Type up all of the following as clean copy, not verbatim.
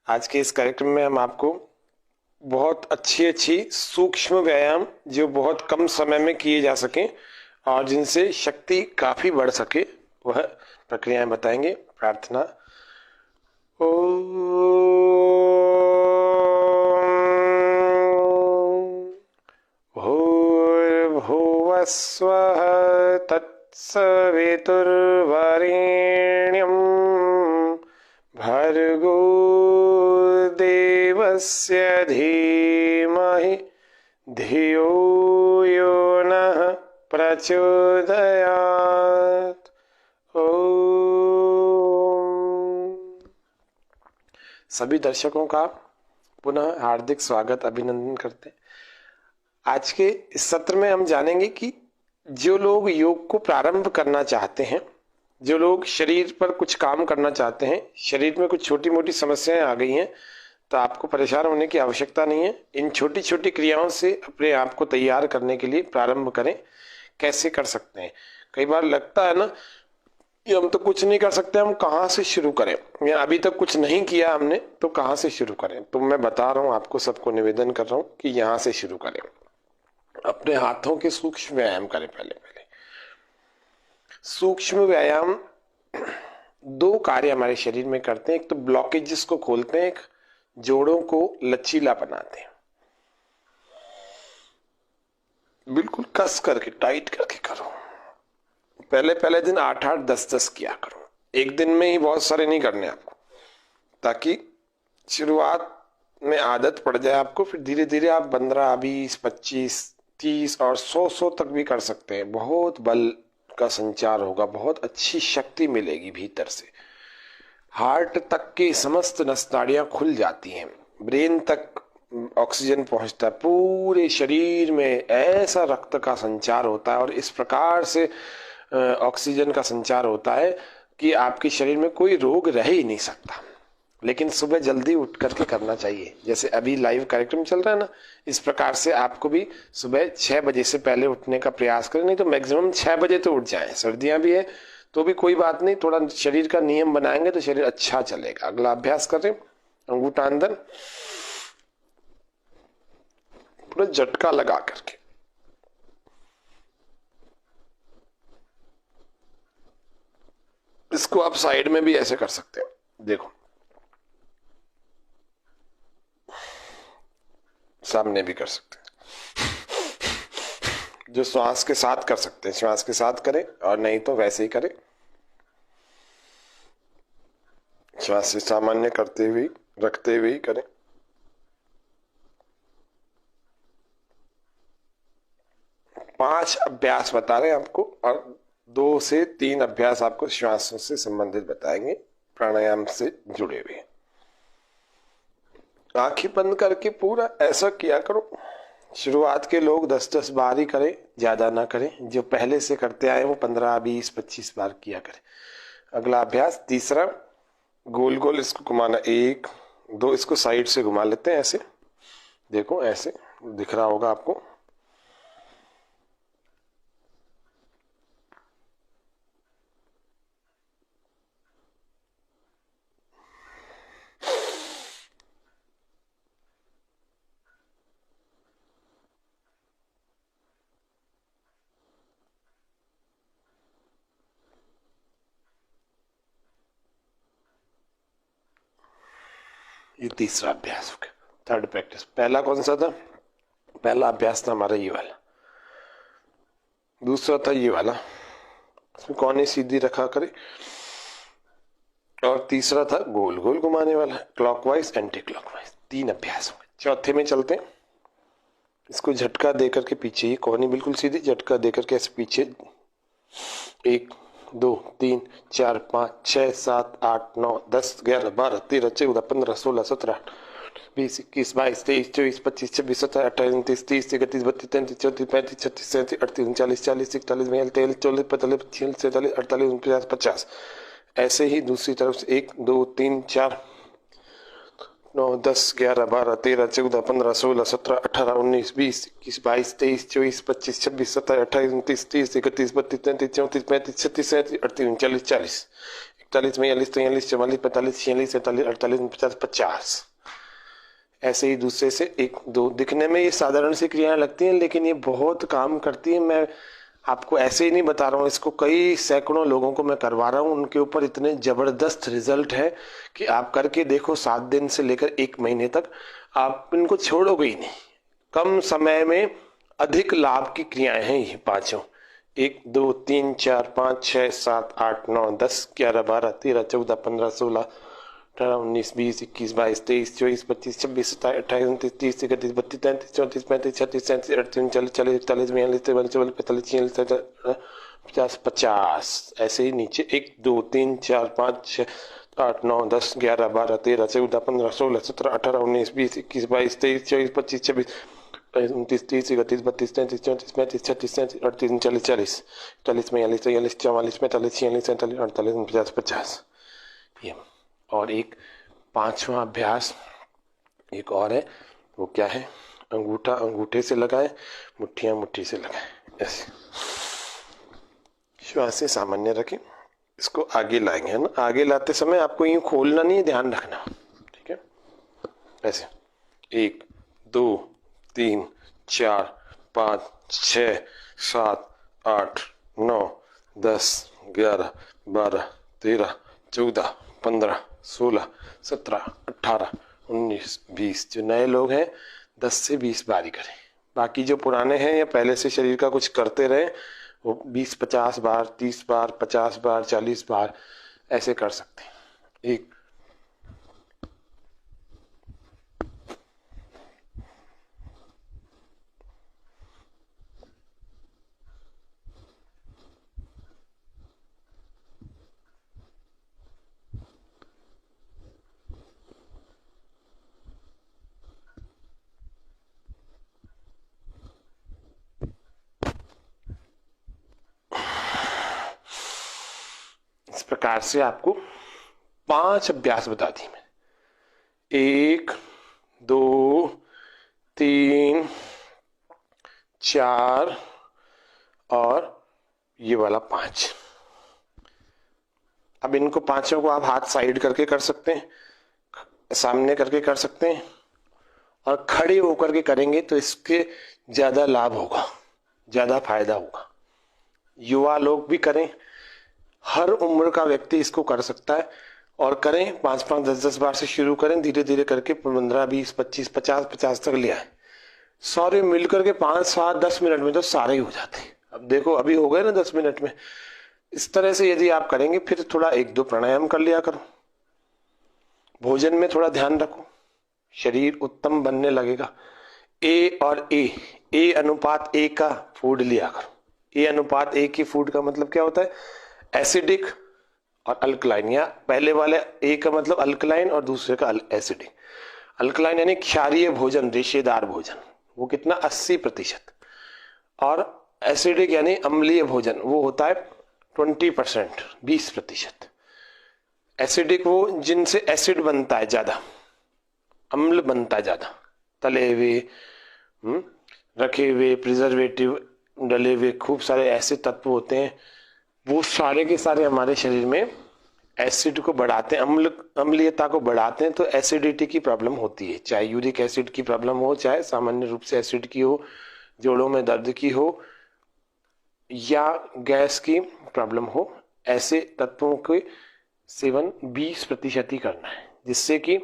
आज के इस कार्यक्रम में हम आपको बहुत अच्छी सूक्ष्म व्यायाम जो बहुत कम समय में किए जा सकें और जिनसे शक्ति काफी बढ़ सके वह प्रक्रियाएं बताएंगे। प्रार्थना। भूर्भुवः स्वः तत्सवितुर्वरेण्यं भर्गो देवस्य धीमहि धियो यो नः प्रचोदयात्। सभी दर्शकों का पुनः हार्दिक स्वागत अभिनंदन करते हैं। आज के इस सत्र में हम जानेंगे कि जो लोग योग को प्रारंभ करना चाहते हैं, जो लोग शरीर पर कुछ काम करना चाहते हैं, शरीर में कुछ छोटी मोटी समस्याएं आ गई हैं, तो आपको परेशान होने की आवश्यकता नहीं है। इन छोटी छोटी क्रियाओं से अपने आप को तैयार करने के लिए प्रारंभ करें। कैसे कर सकते हैं? कई बार लगता है ना कि हम तो कुछ नहीं कर सकते, हम कहाँ से शुरू करें, या अभी तक कुछ नहीं किया हमने तो कहाँ से शुरू करें। तो मैं बता रहा हूँ आपको, सबको निवेदन कर रहा हूँ कि यहाँ से शुरू करें। अपने हाथों के सूक्ष्म व्यायाम करें। पहले सूक्ष्म व्यायाम दो कार्य हमारे शरीर में करते हैं। एक तो ब्लॉकेजेस को खोलते हैं, एक जोड़ों को लचीला बनाते हैं। बिल्कुल कस करके, टाइट करके करो। पहले दिन 8-8, 10-10 किया करो। एक दिन में ही बहुत सारे नहीं करने आपको, ताकि शुरुआत में आदत पड़ जाए आपको। फिर धीरे धीरे आप 15, 20, 25, 30 और 100 तक भी कर सकते हैं। बहुत बल का संचार होगा, बहुत अच्छी शक्ति मिलेगी भीतर से। हार्ट तक की समस्त नसनाड़ियां खुल जाती हैं, ब्रेन तक ऑक्सीजन पहुंचता है, पूरे शरीर में ऐसा रक्त का संचार होता है और इस प्रकार से ऑक्सीजन का संचार होता है कि आपके शरीर में कोई रोग रह ही नहीं सकता। लेकिन सुबह जल्दी उठ करके करना चाहिए। जैसे अभी लाइव कार्यक्रम चल रहा है ना, इस प्रकार से आपको भी सुबह 6 बजे से पहले उठने का प्रयास करें। नहीं तो मैक्सिमम 6 बजे तो उठ जाएं। सर्दियां भी है तो भी कोई बात नहीं, थोड़ा शरीर का नियम बनाएंगे तो शरीर अच्छा चलेगा। अगला अभ्यास करें, अंगूठा अंदर, पूरा झटका लगा करके। इसको आप साइड में भी ऐसे कर सकते हैं। देखो, सामने भी कर सकते हैं। जो श्वास के साथ कर सकते हैं, श्वास के साथ करें, और नहीं तो वैसे ही करें। श्वास से सामान्य करते हुए, रखते हुए ही करें। पांच अभ्यास बता रहे हैं आपको, और 2 से 3 अभ्यास आपको श्वासों से संबंधित बताएंगे, प्राणायाम से जुड़े हुए। आंखें बंद करके पूरा ऐसा किया करो। शुरुआत के लोग 10-10 बार ही करें, ज्यादा ना करें। जो पहले से करते आए वो 15, 20, 25 बार किया करें। अगला अभ्यास तीसरा, गोल गोल इसको घुमाना। 1, 2, इसको साइड से घुमा लेते हैं ऐसे। देखो ऐसे दिख रहा होगा आपको। ये तीसरा अभ्यास हो गया। Third practice. पहला कौन सा था? पहला अभ्यास था हमारा ये वाला। दूसरा था ये वाला, इसमें कौन सीधी रखा करे। और तीसरा था गोल गोल घुमाने वाला, क्लॉकवाइज एंटी क्लॉकवाइज। 3 अभ्यास हो गए। चौथे में चलते हैं। इसको झटका देकर के पीछे, ये कोहनी बिल्कुल सीधी, झटका देकर के ऐसे पीछे। 1, 2, 3, 4, 5, 6, 7, 8, 9, 10, 11, 12, 13, 14, 15, 16, 17, 20, 21, 22, 23, 24, 25, 26, 27, 28, 29, 30, 31, 32, 33, 34, 35, 36, 37, 38, 39, 40, 41, 42, 43, 44, 45, 46, 47, 48, 50। ऐसे ही दूसरी तरफ से 1, 2, 3, 4, 9, 10, 11, 12, 13, 14, 15, 16, 17, 18, 19, 20, 21, 22, 23, 24, 25, 26, 27, 28, 29, 30, 31, 32, 33, 34, 35, 36, 37, 38, 39, 40, 41, 41, 42, 43, 44, 45, 46, 47, 48, 49, 50। ऐसे ही दूसरे से 1 2। दिखने में ये साधारण सी क्रियाएं लगती हैं, लेकिन ये बहुत काम करती है। मैं आपको ऐसे ही नहीं बता रहा हूँ, इसको कई सैकड़ों लोगों को मैं करवा रहा हूँ। उनके ऊपर इतने जबरदस्त रिजल्ट है कि आप करके देखो, 7 दिन से लेकर 1 महीने तक आप इनको छोड़ोगे ही नहीं। कम समय में अधिक लाभ की क्रियाएं हैं ये पांचों। 1 2 3 4 5 6 7 8 9 10 11 12 13 14 15 16 18 19 20 21 22 23 24 25 26 27 28 29 30 31 32 33 34 35 36 37 38 39 40 41 42 43 44 45 46 50। ऐसे ही नीचे 1 2 3 4 5 6 8 9 10 11 12 13 14 15 16 17 18 19 20 21 22 23 24 25 26 29 30 31 32 33 34 35 36 37 38 39 40 41 42 43 44 45 46 47 48 49 50। ये और एक 5वां अभ्यास एक और है, वो क्या है? अंगूठा अंगूठे से लगाएं, मुट्ठियां मुट्ठी से लगाएं। ऐसे श्वास सामान्य रखें, इसको आगे लाएंगे, है ना। आगे लाते समय आपको यूं खोलना नहीं है, ध्यान रखना, ठीक है। ऐसे 1 2 3 4 5 6 7 8 9 10 11 12 13 14 15 16 17 18 19 20। जो नए लोग हैं 10 से 20 बारी करें। बाकी जो पुराने हैं या पहले से शरीर का कुछ करते रहे, वो 20-50 बार, 30 बार, 50 बार, 40 बार ऐसे कर सकते हैं। एक इस प्रकार से आपको 5 अभ्यास बता दी मैं। 1 2 3 4 और ये वाला 5। अब इनको पांचों को आप हाथ साइड करके कर सकते हैं, सामने करके कर सकते हैं, और खड़े होकर के करेंगे तो इसके ज्यादा लाभ होगा, ज्यादा फायदा होगा। युवा लोग भी करें, हर उम्र का व्यक्ति इसको कर सकता है। और करें 5-5 10-10 बार से शुरू करें, धीरे धीरे करके 15 20 25 50 तक ले आए। सारे मिलकर के 5 7 10 मिनट में तो सारे ही हो जाते हैं। अब देखो अभी हो गए ना 10 मिनट में। इस तरह से यदि आप करेंगे, फिर थोड़ा 1-2 प्राणायाम कर लिया करो। भोजन में थोड़ा ध्यान रखो, शरीर उत्तम बनने लगेगा। ए और ए अनुपात ए का फूड लिया करो। ए अनुपात ए की फूड का मतलब क्या होता है? एसिडिक और अल्कलाइन, या पहले वाले ए का मतलब अल्कलाइन और दूसरे का एसिडिक। अल्कलाइन यानी क्षारीय भोजन, रेशेदार भोजन, वो कितना 80%। और एसिडिक यानी अम्लीय भोजन, वो होता है 20%, 20%। एसिडिक वो जिनसे एसिड बनता है ज्यादा, अम्ल बनता है ज्यादा, तले हुए, रखे हुए, प्रिजर्वेटिव डले हुए, खूब सारे ऐसे तत्व होते हैं, वो सारे के सारे हमारे शरीर में एसिड को बढ़ाते हैं, अम्लीयता को बढ़ाते हैं। तो एसिडिटी की प्रॉब्लम होती है, चाहे यूरिक एसिड की प्रॉब्लम हो, चाहे सामान्य रूप से एसिड की हो, जोड़ों में दर्द की हो, या गैस की प्रॉब्लम हो। ऐसे तत्वों के सेवन 20% ही करना है, जिससे कि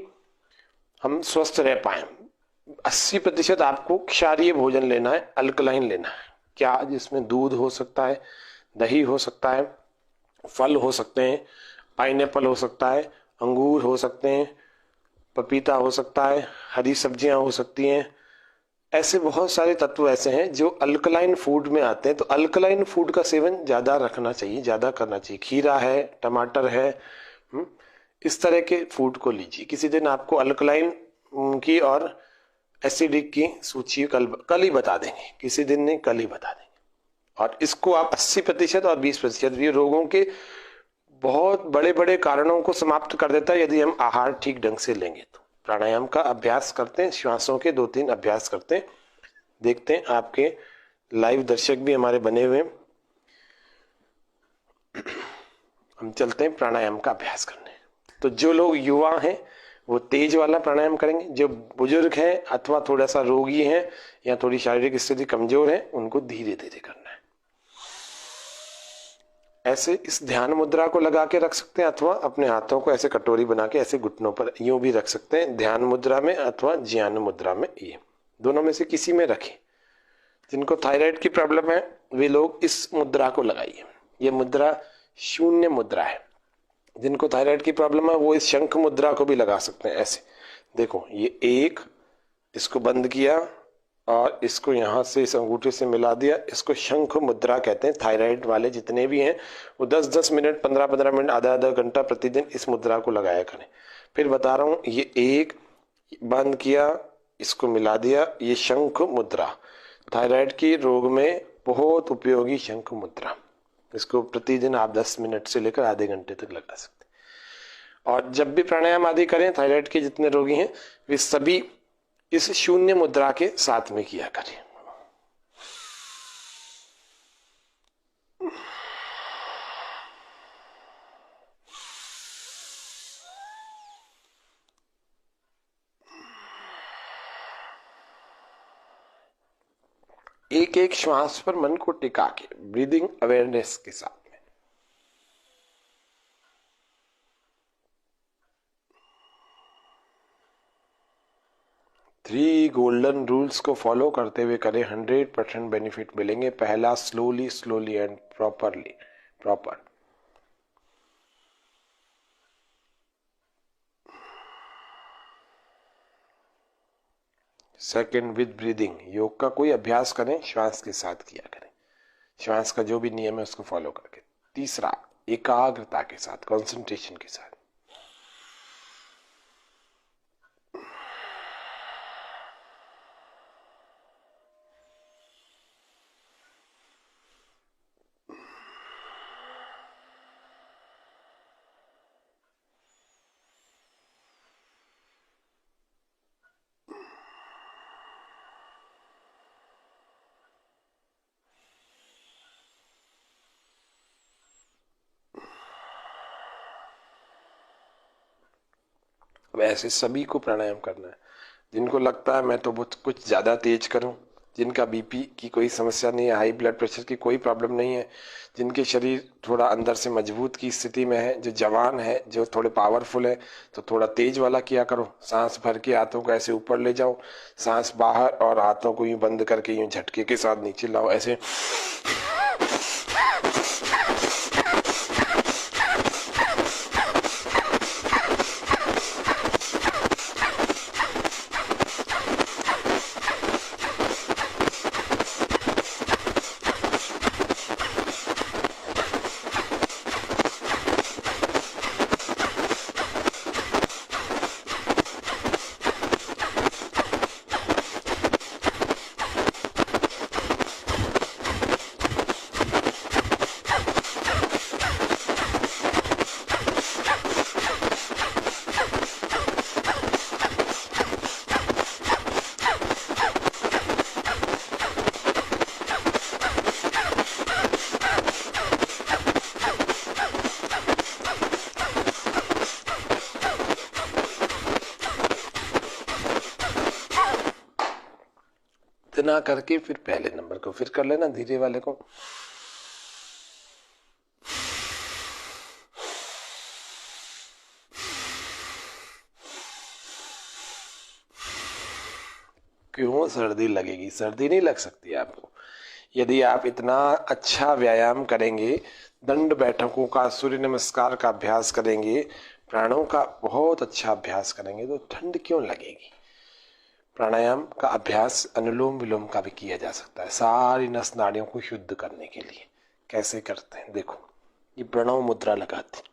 हम स्वस्थ रह पाए। 80% आपको क्षारीय भोजन लेना है, अल्कलाइन लेना है। क्या? जिसमें दूध हो सकता है, दही हो सकता है, फल हो सकते हैं, पाइनएप्पल हो सकता है, अंगूर हो सकते हैं, पपीता हो सकता है, हरी सब्जियां हो सकती हैं। ऐसे बहुत सारे तत्व ऐसे हैं जो अल्कलाइन फूड में आते हैं। तो अल्कलाइन फूड का सेवन ज्यादा रखना चाहिए, ज्यादा करना चाहिए। खीरा है, टमाटर है, इस तरह के फूड को लीजिए। किसी दिन आपको अल्कलाइन की और एसिडिक की सूची कल ही बता देंगे, किसी दिन नहीं, कल ही बता देंगे। और इसको आप 80% और 20% भी रोगों के बहुत बड़े बड़े कारणों को समाप्त कर देता है, यदि हम आहार ठीक ढंग से लेंगे तो। प्राणायाम का अभ्यास करते हैं, श्वासों के 2-3 अभ्यास करते हैं, देखते हैं। आपके लाइव दर्शक भी हमारे बने हुए हैं। हम चलते हैं प्राणायाम का अभ्यास करने। तो जो लोग युवा हैं वो तेज वाला प्राणायाम करेंगे, जो बुजुर्ग हैं अथवा थोड़ा सा रोगी हैं या थोड़ी शारीरिक स्थिति कमजोर है उनको धीरे धीरे करना है। ऐसे इस ध्यान मुद्रा को लगा के रख सकते हैं अथवा अपने हाथों को ऐसे कटोरी बना के ऐसे घुटनों पर यूं भी रख सकते हैं, ध्यान मुद्रा में अथवा ज्ञान मुद्रा में, ये दोनों में से किसी में रखें। जिनको थायराइड की प्रॉब्लम है वे लोग इस मुद्रा को लगाइए, ये मुद्रा शून्य मुद्रा है। जिनको थायराइड की प्रॉब्लम है वो इस शंख मुद्रा को भी लगा सकते हैं। ऐसे देखो, ये एक, इसको बंद किया और इसको यहां से इस अंगूठे से मिला दिया, इसको शंख मुद्रा कहते हैं। थायराइड वाले जितने भी हैं वो 10-10 मिनट, 15-15 मिनट, आधा-आधा घंटा प्रतिदिन इस मुद्रा को लगाया करें। फिर बता रहा हूं, ये एक, बंद किया, इसको मिला दिया, ये शंख मुद्रा थायराइड के रोग में बहुत उपयोगी शंख मुद्रा। इसको प्रतिदिन आप 10 मिनट से लेकर आधे घंटे तक लगा सकते हैं। और जब भी प्राणायाम आदि करें, थायराइड के जितने रोगी हैं वे सभी इस शून्य मुद्रा के साथ में किया करें। एक एक श्वास पर मन को टिका के ब्रीदिंग अवेयरनेस के साथ में। थ्री गोल्डन रूल्स को फॉलो करते हुए करें, 100% बेनिफिट मिलेंगे। पहला, slowly slowly and proper. Second, with breathing. योग का कोई अभ्यास करें श्वास के साथ किया करें, श्वास का जो भी नियम है उसको फॉलो करके। तीसरा, एकाग्रता के साथ, कंसंट्रेशन के साथ। वैसे सभी को प्राणायाम करना है। जिनको लगता है मैं तो कुछ ज्यादा तेज करूं, जिनका बीपी की कोई समस्या नहीं है, हाई ब्लड प्रेशर की कोई प्रॉब्लम नहीं है, जिनके शरीर थोड़ा अंदर से मजबूत की स्थिति में है, जो जवान है, जो थोड़े पावरफुल है, तो थोड़ा तेज वाला किया करो। सांस भर के हाथों को ऐसे ऊपर ले जाओ, सांस बाहर, और हाथों को यूं बंद करके यूं झटके के साथ नीचे लाओ, ऐसे। इतना करके फिर पहले नंबर को फिर कर लेना, धीरे वाले को। क्यों सर्दी लगेगी? सर्दी नहीं लग सकती आपको। यदि आप इतना अच्छा व्यायाम करेंगे, दंड बैठकों का, सूर्य नमस्कार का अभ्यास करेंगे, प्राणों का बहुत अच्छा अभ्यास करेंगे, तो ठंड क्यों लगेगी? प्राणायाम का अभ्यास अनुलोम विलोम का भी किया जा सकता है, सारी नस नाड़ियों को शुद्ध करने के लिए। कैसे करते हैं देखो, ये प्रणव मुद्रा लगाते हैं।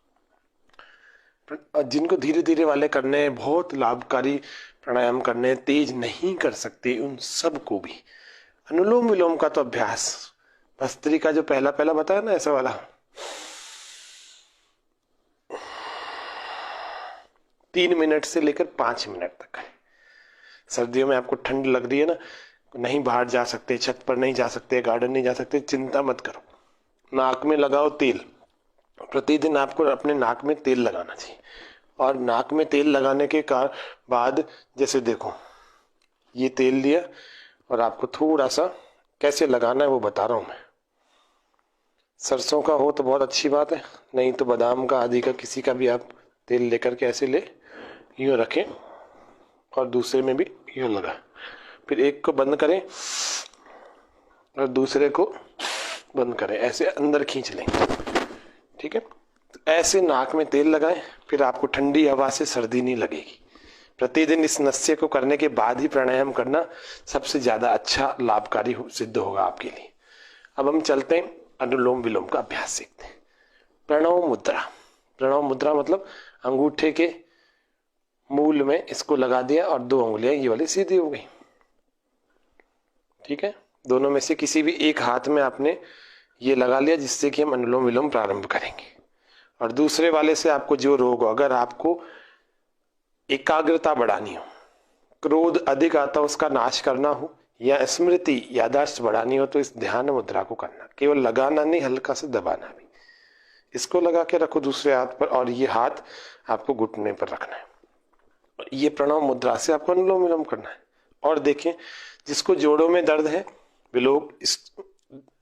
जिनको धीरे धीरे वाले करने, बहुत लाभकारी प्राणायाम करने, तेज नहीं कर सकते, उन सब को भी अनुलोम विलोम का तो अभ्यास, भस्त्री का जो पहला पहला बताया ना, ऐसा वाला 3 मिनट से लेकर 5 मिनट तक है। सर्दियों में आपको ठंड लग रही है ना, नहीं बाहर जा सकते, छत पर नहीं जा सकते, गार्डन नहीं जा सकते, चिंता मत करो। नाक में लगाओ तेल प्रतिदिन आपको अपने नाक में तेल लगाना चाहिए। और नाक में तेल लगाने के बाद जैसे देखो ये तेल लिया और आपको थोड़ा सा कैसे लगाना है वो बता रहा हूं मैं। सरसों का हो तो बहुत अच्छी बात है, नहीं तो बादाम का आदि का किसी का भी आप तेल लेकर के ऐसे ले, यूं रखें और दूसरे में भी यूं लगा, फिर एक को बंद करें और दूसरे को बंद करें, ऐसे अंदर खींच लें। ठीक है, तो ऐसे नाक में तेल लगाएं, फिर आपको ठंडी हवा से सर्दी नहीं लगेगी। प्रतिदिन इस नस्य को करने के बाद ही प्राणायाम करना सबसे ज्यादा अच्छा लाभकारी सिद्ध होगा आपके लिए। अब हम चलते हैं अनुलोम विलोम का अभ्यास सीखते हैं। प्रणव मुद्रा। प्रणव मुद्रा मतलब अंगूठे के मूल में इसको लगा दिया और 2 उंगलियां ये वाली सीधी हो गई। ठीक है, दोनों में से किसी भी एक हाथ में आपने ये लगा लिया, जिससे कि हम अनुलोम विलोम प्रारंभ करेंगे। और दूसरे वाले से आपको जो रोग हो, अगर आपको एकाग्रता बढ़ानी हो, क्रोध अधिक आता हो उसका नाश करना हो, या स्मृति यादाश्त बढ़ानी हो, तो इस ध्यान मुद्रा को करना। केवल लगाना नहीं, हल्का से दबाना भी। इसको लगा के रखो दूसरे हाथ पर और ये हाथ आपको घुटने पर रखना है। ये प्रणव मुद्रा से आपको अनुलोम विलोम करना है। और देखें, जिसको जोड़ों में दर्द है वे लोग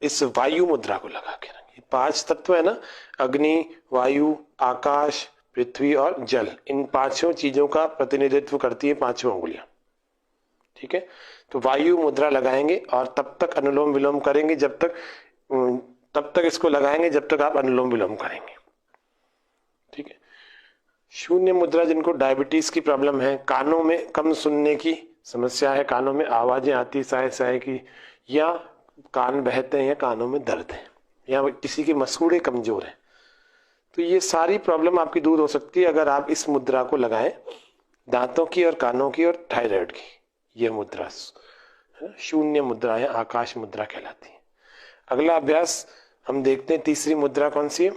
इस वायु मुद्रा को लगा के रखें। 5 तत्व है ना, अग्नि, वायु, आकाश, पृथ्वी और जल, इन 5 चीजों का प्रतिनिधित्व करती है 5 उंगलियां। ठीक है, तो वायु मुद्रा लगाएंगे और तब तक अनुलोम विलोम करेंगे तब तक इसको लगाएंगे जब तक आप अनुलोम विलोम करेंगे। ठीक है, शून्य मुद्रा, जिनको डायबिटीज की प्रॉब्लम है, कानों में कम सुनने की समस्या है, कानों में आवाजें आती साय साय की, या कान बहते हैं, या कानों में दर्द है, या किसी के मसूड़े कमजोर है, तो ये सारी प्रॉब्लम आपकी दूर हो सकती है अगर आप इस मुद्रा को लगाएं। दांतों की और कानों की और थायराइड की यह मुद्रा शून्य मुद्रा है, आकाश मुद्रा कहलाती है। अगला अभ्यास हम देखते हैं, तीसरी मुद्रा कौन सी है?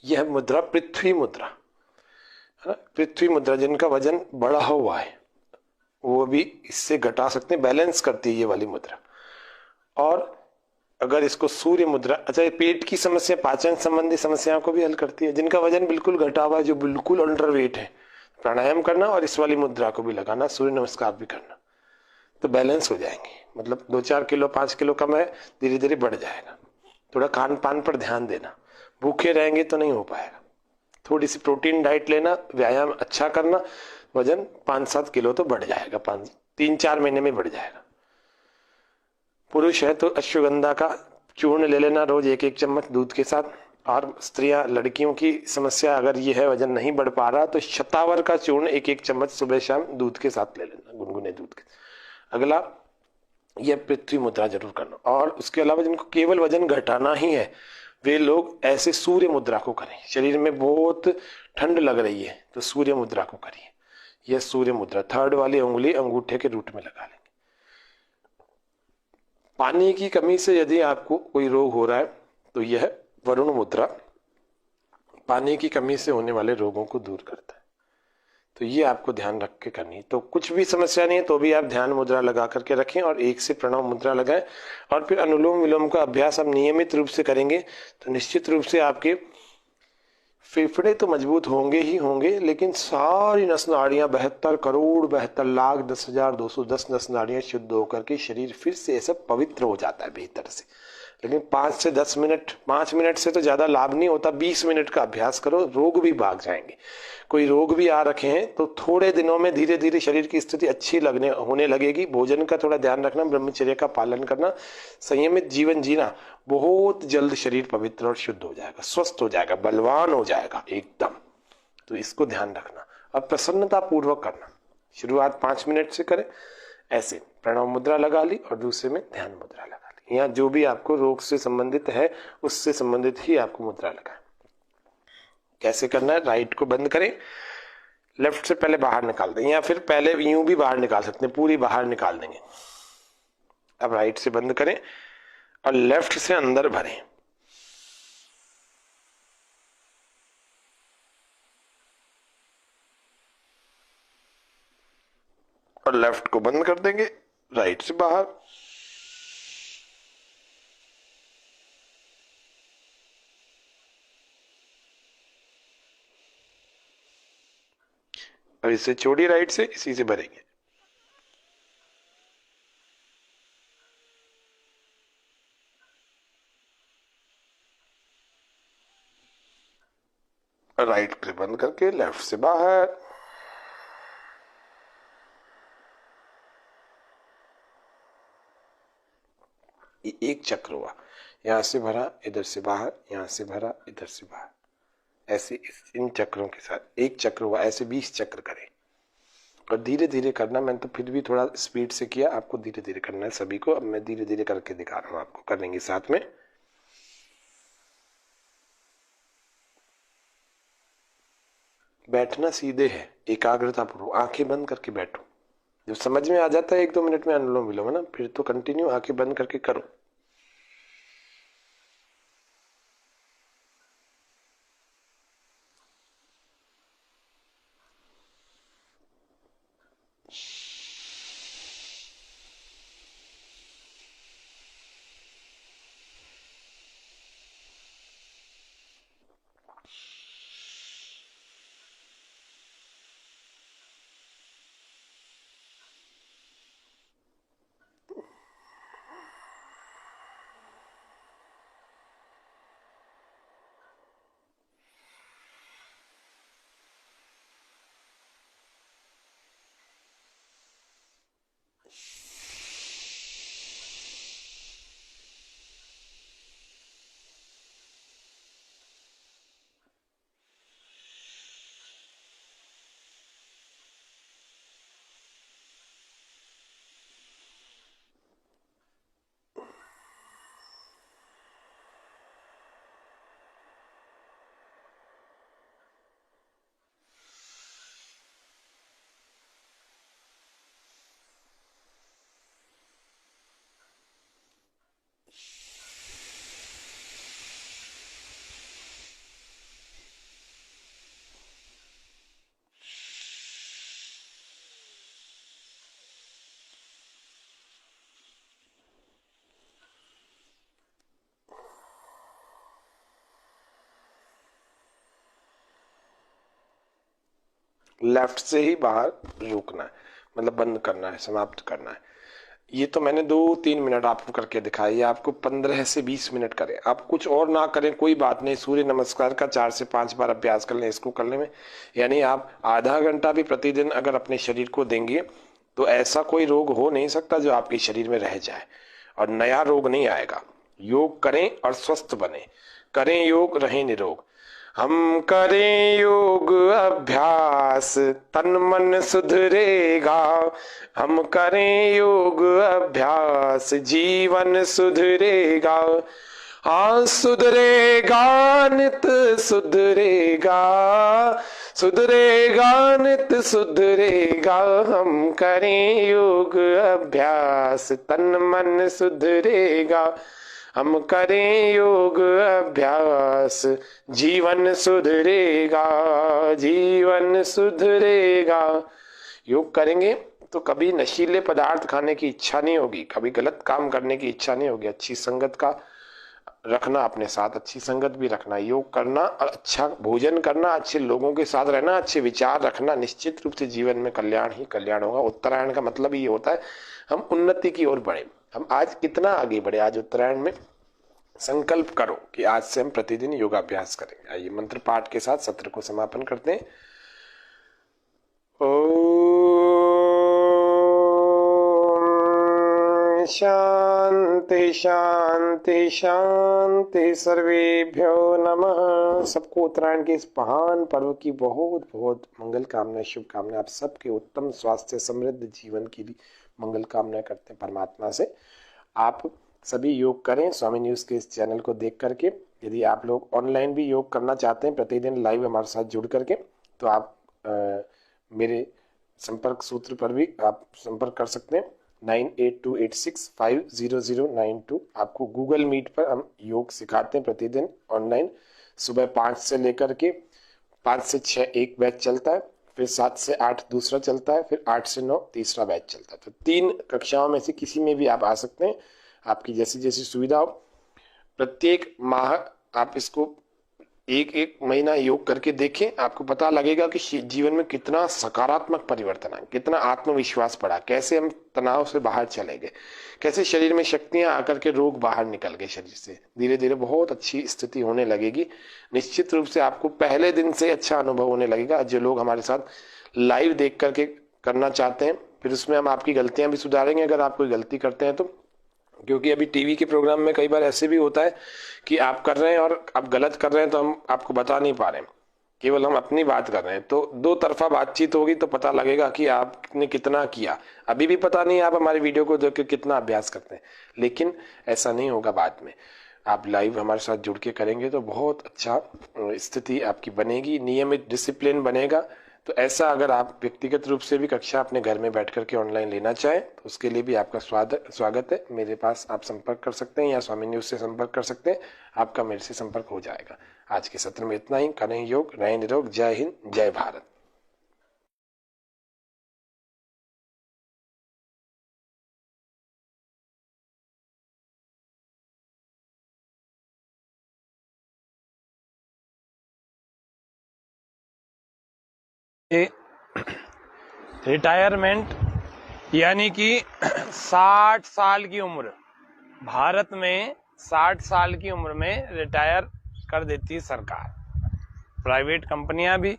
यह मुद्रा पृथ्वी मुद्रा है ना। पृथ्वी मुद्रा, जिनका वजन बढ़ा हुआ है वो भी इससे घटा सकते हैं, बैलेंस करती है ये वाली मुद्रा। और अगर इसको सूर्य मुद्रा, अच्छा ये पेट की समस्या, पाचन संबंधी समस्याओं को भी हल करती है। जिनका वजन बिल्कुल घटा हुआ है, जो बिल्कुल अंडर वेट है, प्राणायाम करना और इस वाली मुद्रा को भी लगाना, सूर्य नमस्कार भी करना, तो बैलेंस हो जाएंगे। मतलब 2-4 किलो 5 किलो कम है, धीरे धीरे बढ़ जाएगा। थोड़ा खान पान पर ध्यान देना, भूखे रहेंगे तो नहीं हो पाएगा। थोड़ी सी प्रोटीन डाइट लेना, व्यायाम अच्छा करना, वजन 5-7 किलो तो बढ़ जाएगा, 3-4 महीने में बढ़ जाएगा। पुरुष है तो अश्वगंधा का चूर्ण ले लेना रोज 1-1 चम्मच दूध के साथ। और स्त्रियां, लड़कियों की समस्या अगर ये है वजन नहीं बढ़ पा रहा, तो शतावर का चूर्ण 1-1 चम्मच सुबह शाम दूध के साथ ले लेना, गुनगुने दूध के। अगला यह पृथ्वी मुद्रा जरूर करना। और उसके अलावा जिनको केवल वजन घटाना ही है वे लोग ऐसे सूर्य मुद्रा को करें। शरीर में बहुत ठंड लग रही है तो सूर्य मुद्रा को करिए। यह सूर्य मुद्रा 3rd वाली उंगली अंगूठे के रूट में लगा लेंगे। पानी की कमी से यदि आपको कोई रोग हो रहा है तो यह वरुण मुद्रा पानी की कमी से होने वाले रोगों को दूर करता है। तो ये आपको ध्यान रख के करनी है। तो कुछ भी समस्या नहीं है तो भी आप ध्यान मुद्रा लगा करके रखें और एक से प्रणव मुद्रा लगाएं। और फिर अनुलोम विलोम का अभ्यास हम नियमित रूप से करेंगे तो निश्चित रूप से आपके फेफड़े तो मजबूत होंगे ही होंगे, लेकिन सारी नस नाड़ियां 72 करोड़ 72 लाख 10,210 नस नाड़ियां शुद्ध होकर के शरीर फिर से ऐसा पवित्र हो जाता है भीतर से। लेकिन 5 से 10 मिनट, 5 मिनट से तो ज्यादा लाभ नहीं होता। 20 मिनट का अभ्यास करो, रोग भी भाग जाएंगे। कोई रोग भी आ रखे हैं तो थोड़े दिनों में धीरे धीरे शरीर की स्थिति अच्छी होने लगेगी। भोजन का थोड़ा ध्यान रखना, ब्रह्मचर्य का पालन करना, संयमित जीवन जीना, बहुत जल्द शरीर पवित्र और शुद्ध हो जाएगा, स्वस्थ हो जाएगा, बलवान हो जाएगा एकदम। तो इसको ध्यान रखना और प्रसन्नता पूर्वक करना। शुरुआत 5 मिनट से करें। ऐसे प्रणव मुद्रा लगा ली और दूसरे में ध्यान मुद्रा लगा ली, या जो भी आपको रोग से संबंधित है उससे संबंधित ही आपको मुद्रा लगाए। कैसे करना है? राइट को बंद करें, लेफ्ट से पहले बाहर निकाल दें, या फिर पहले यूं भी बाहर निकाल सकते हैं, पूरी बाहर निकाल देंगे। अब राइट से बंद करें और लेफ्ट से अंदर भरें। और लेफ्ट को बंद कर देंगे, राइट से बाहर। अब इसे छोड़िए राइट से, इसी से भरेंगे। राइट से बंद करके लेफ्ट से बाहर। ये एक चक्र हुआ, यहां से भरा इधर से बाहर, यहां से भरा इधर से बाहर। ऐसे इन चक्रों के साथ एक चक्र हुआ, ऐसे 20 चक्र करें। और धीरे धीरे करना, मैंने तो फिर भी थोड़ा स्पीड से किया, आपको धीरे धीरे करना है सभी को। अब मैं धीरे धीरे करके दिखा रहा हूं आपको, करेंगे साथ में। बैठना सीधे है, एकाग्रता पूर्वक आंखें बंद करके बैठो। जब समझ में आ जाता है 1-2 मिनट में अनुलोम विलोम, है ना, फिर तो कंटिन्यू आंखें बंद करके करो। लेफ्ट से ही बाहर रुकना है, मतलब बंद करना है, समाप्त करना है। ये तो मैंने 2-3 मिनट आपको करके दिखाई है, आपको 15 से 20 मिनट करें। आप कुछ और ना करें कोई बात नहीं, सूर्य नमस्कार का 4 से 5 बार अभ्यास कर लें इसको करने में। यानी आप आधा घंटा भी प्रतिदिन अगर अपने शरीर को देंगे तो ऐसा कोई रोग हो नहीं सकता जो आपके शरीर में रह जाए, और नया रोग नहीं आएगा। योग करें और स्वस्थ बने, करें योग रहें निरोग। हम करें योग अभ्यास तन मन सुधरेगा, हम करें योग अभ्यास जीवन सुधरेगा। हाँ सुधरेगा नित सुधरेगा, सुधरेगा नित सुधरेगा। हम करें योग अभ्यास तन मन सुधरेगा, हम करें योग अभ्यास जीवन सुधरेगा, जीवन सुधरेगा। योग करेंगे तो कभी नशीले पदार्थ खाने की इच्छा नहीं होगी, कभी गलत काम करने की इच्छा नहीं होगी। अच्छी संगत का रखना अपने साथ, अच्छी संगत भी रखना, योग करना और अच्छा भोजन करना, अच्छे लोगों के साथ रहना, अच्छे विचार रखना, निश्चित रूप से जीवन में कल्याण ही कल्याण होगा। उत्तरायण का मतलब ये होता है हम उन्नति की ओर बढ़े। हम आज कितना आगे बढ़े, आज उत्तरायण में संकल्प करो कि आज से हम प्रतिदिन योगाभ्यास करेंगे। आइए मंत्र पाठ के साथ सत्र को समापन करते हैं। ओम शांति शांति शांति, सर्वेभ्यो नमः। सबको उत्तरायण के इस महान पर्व की बहुत बहुत मंगल कामना, शुभकामना। आप सबके उत्तम स्वास्थ्य समृद्ध जीवन की भी मंगल कामना करते हैं परमात्मा से। आप सभी योग करें स्वामी न्यूज़ के इस चैनल को देख करके। यदि आप लोग ऑनलाइन भी योग करना चाहते हैं प्रतिदिन लाइव हमारे साथ जुड़ करके, तो आप मेरे संपर्क सूत्र पर भी आप संपर्क कर सकते हैं 9828650092। आपको गूगल मीट पर हम योग सिखाते हैं प्रतिदिन ऑनलाइन। सुबह 5 से लेकर के 5 से 6 एक बैच चलता है, फिर 7 से 8 दूसरा चलता है, फिर 8 से 9 तीसरा बैच चलता है। तो 3 कक्षाओं में से किसी में भी आप आ सकते हैं, आपकी जैसी जैसी सुविधा हो। प्रत्येक माह आप इसको एक एक महीना योग करके देखें, आपको पता लगेगा कि जीवन में कितना सकारात्मक परिवर्तन है, कितना आत्मविश्वास बढ़ा, कैसे हम तनाव से बाहर चले गए, कैसे शरीर में शक्तियां आकर के रोग बाहर निकल गए शरीर से। धीरे धीरे बहुत अच्छी स्थिति होने लगेगी। निश्चित रूप से आपको पहले दिन से अच्छा अनुभव होने लगेगा। जो लोग हमारे साथ लाइव देख करके करना चाहते हैं, फिर उसमें हम आपकी गलतियां भी सुधारेंगे अगर आप कोई गलती करते हैं तो। क्योंकि अभी टीवी के प्रोग्राम में कई बार ऐसे भी होता है कि आप कर रहे हैं और आप गलत कर रहे हैं, तो हम आपको बता नहीं पा रहे हैं, केवल हम अपनी बात कर रहे हैं। तो दो तरफा बातचीत होगी तो पता लगेगा कि आपने कितना किया। अभी भी पता नहीं आप हमारी वीडियो को देख के कितना अभ्यास करते हैं, लेकिन ऐसा नहीं होगा बाद में। आप लाइव हमारे साथ जुड़ के करेंगे तो बहुत अच्छा स्थिति आपकी बनेगी, नियमित डिसिप्लिन बनेगा। तो ऐसा अगर आप व्यक्तिगत रूप से भी कक्षा अपने घर में बैठ करके ऑनलाइन लेना चाहें तो उसके लिए भी आपका स्वागत है। मेरे पास आप संपर्क कर सकते हैं या स्वामी न्यूज से संपर्क कर सकते हैं, आपका मेरे से संपर्क हो जाएगा। आज के सत्र में इतना ही। करें योग, रहें निरोग। जय हिंद, जय भारत। रिटायरमेंट यानी कि 60 साल की उम्र, भारत में 60 साल की उम्र में रिटायर कर देती है सरकार। प्राइवेट कंपनियां भी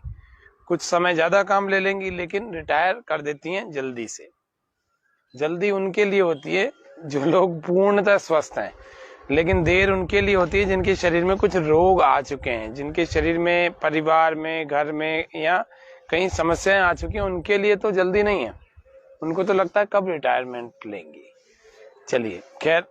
कुछ समय ज़्यादा काम ले लेंगी, लेकिन रिटायर कर देती हैं जल्दी से। जल्दी उनके लिए होती है जो लोग पूर्णतः स्वस्थ हैं, लेकिन देर उनके लिए होती है जिनके शरीर में कुछ रोग आ चुके हैं, जिनके शरीर में, परिवार में, घर में या कहीं समस्याएं आ चुकी हैं। उनके लिए तो जल्दी नहीं है, उनको तो लगता है कब रिटायरमेंट लेंगे। चलिए खैर,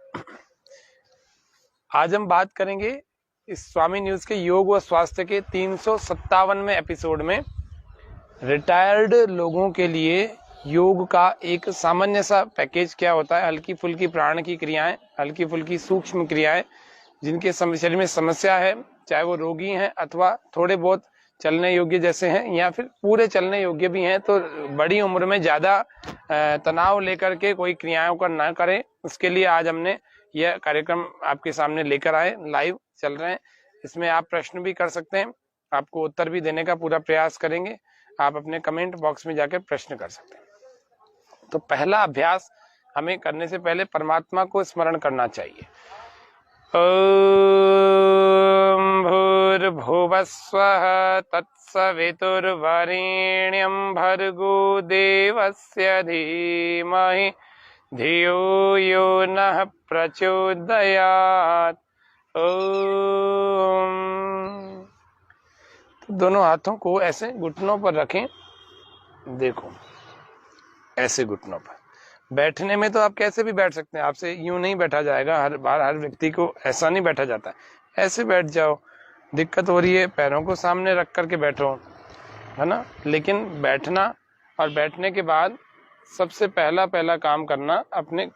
आज हम बात करेंगे इस स्वामी न्यूज के योग व स्वास्थ्य के 357वें एपिसोड में रिटायर्ड लोगों के लिए योग का एक सामान्य सा पैकेज क्या होता है। हल्की फुल्की प्राण की क्रियाएं, हल्की फुल्की सूक्ष्म क्रियाएं, जिनके शरीर में समस्या है, चाहे वो रोगी हैं अथवा थोड़े बहुत चलने योग्य जैसे हैं या फिर पूरे चलने योग्य भी हैं, तो बड़ी उम्र में ज्यादा तनाव लेकर के कोई क्रियाओं का ना करें। उसके लिए आज हमने यह कार्यक्रम आपके सामने लेकर आए, लाइव चल रहे हैं। इसमें आप प्रश्न भी कर सकते हैं, आपको उत्तर भी देने का पूरा प्रयास करेंगे। आप अपने कमेंट बॉक्स में जाकर प्रश्न कर सकते हैं। तो पहला अभ्यास हमें करने से पहले परमात्मा को स्मरण करना चाहिए। ओम भूर्भुवस्वः तत्सवितुर्वरेण्यं भर्गो देवस्य धीमहि धियो यो नः प्रचोदयात्। ओम। तो दोनों हाथों को ऐसे घुटनों पर रखें। देखो, ऐसे घुटनों पर। बैठने में तो आप कैसे भी बैठ सकते हैं, आपसे यूं नहीं बैठा जाएगा। हर बार हर व्यक्ति को ऐसा नहीं बैठा जाता है। ऐसे बैठ जाओ। दिक्कत हो रही है, पैरों को सामने रख करके बैठो, है ना। लेकिन बैठना और बैठने के बाद सबसे पहला काम करना अपने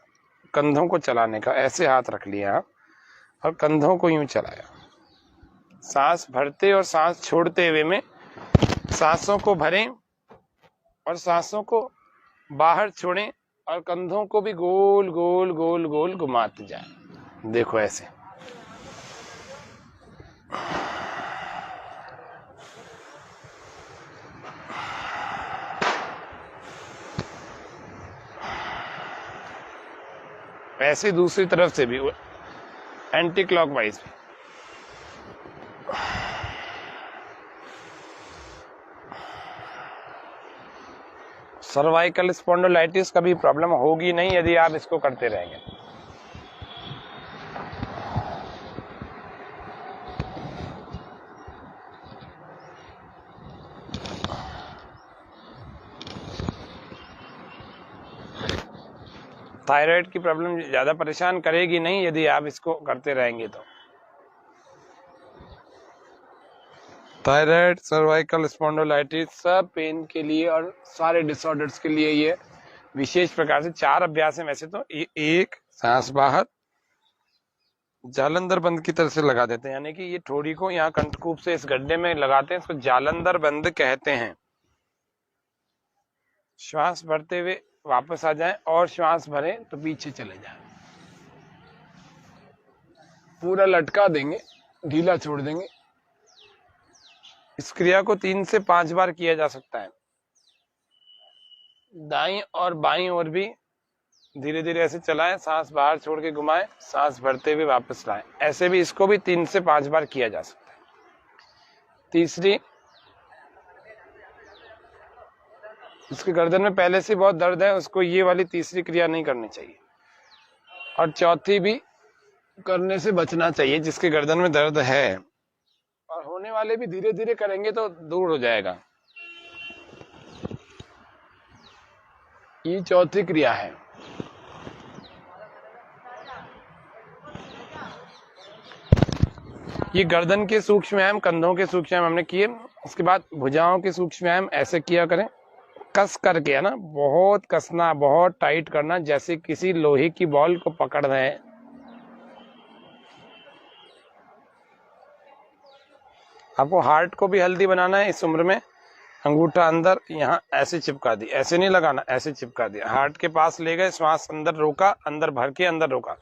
कंधों को चलाने का। ऐसे हाथ रख लिया और कंधों को यूं चलाया। सांस भरते और सांस छोड़ते हुए में सांसों को भरें और सांसों को बाहर छोड़ें और कंधों को भी गोल गोल गोल गोल घुमाते जाएं। देखो ऐसे। ऐसे दूसरी तरफ से भी एंटी क्लॉकवाइज भी। सर्वाइकल स्पॉन्डिलाइटिस का भी प्रॉब्लम होगी नहीं यदि आप इसको करते रहेंगे। थायराइड की प्रॉब्लम ज्यादा परेशान करेगी नहीं यदि आप इसको करते रहेंगे तो। थायराइड, सर्वाइकल स्पॉन्डिलाइटिस, सब पेन के लिए और सारे डिसऑर्डर्स के लिए ये विशेष प्रकार से 4 अभ्यास हैं। वैसे तो एक सांस बाहर, जालंधर बंद की तरह से लगा देते हैं, यानी कि ये ठोड़ी को यहाँ कंठकूप से इस गड्ढे में लगाते हैं, इसको जालंधर बंद कहते हैं। श्वास भरते हुए वापस आ जाएं और श्वास भरें तो पीछे चले जाएं। पूरा लटका देंगे, ढीला छोड़ देंगे इस क्रिया को 3 से 5 बार किया जा सकता है। दाईं और बाईं ओर भी धीरे धीरे ऐसे चलाएं, सांस बाहर छोड़ के घुमाएं, सांस भरते हुए वापस लाएं। ऐसे भी इसको भी 3 से 5 बार किया जा सकता है। तीसरी, उसके गर्दन में पहले से बहुत दर्द है, उसको ये वाली तीसरी क्रिया नहीं करनी चाहिए। और चौथी भी करने से बचना चाहिए, जिसके गर्दन में दर्द है और होने वाले भी धीरे धीरे करेंगे तो दूर हो जाएगा। ये चौथी क्रिया है। ये गर्दन के सूक्ष्म व्यायाम, कंधों के सूक्ष्म व्यायाम हमने किए। उसके बाद भुजाओं के सूक्ष्म व्यायाम ऐसे किया करें, कस करके, है ना, बहुत कसना, बहुत टाइट करना, जैसे किसी लोहे की बॉल को पकड़ रहे हैं। आपको हार्ट को भी हेल्दी बनाना है इस उम्र में। अंगूठा अंदर यहाँ ऐसे चिपका दी, ऐसे नहीं लगाना, ऐसे चिपका दिया, हार्ट के पास ले गए, श्वास अंदर रोका, अंदर भर के अंदर रोका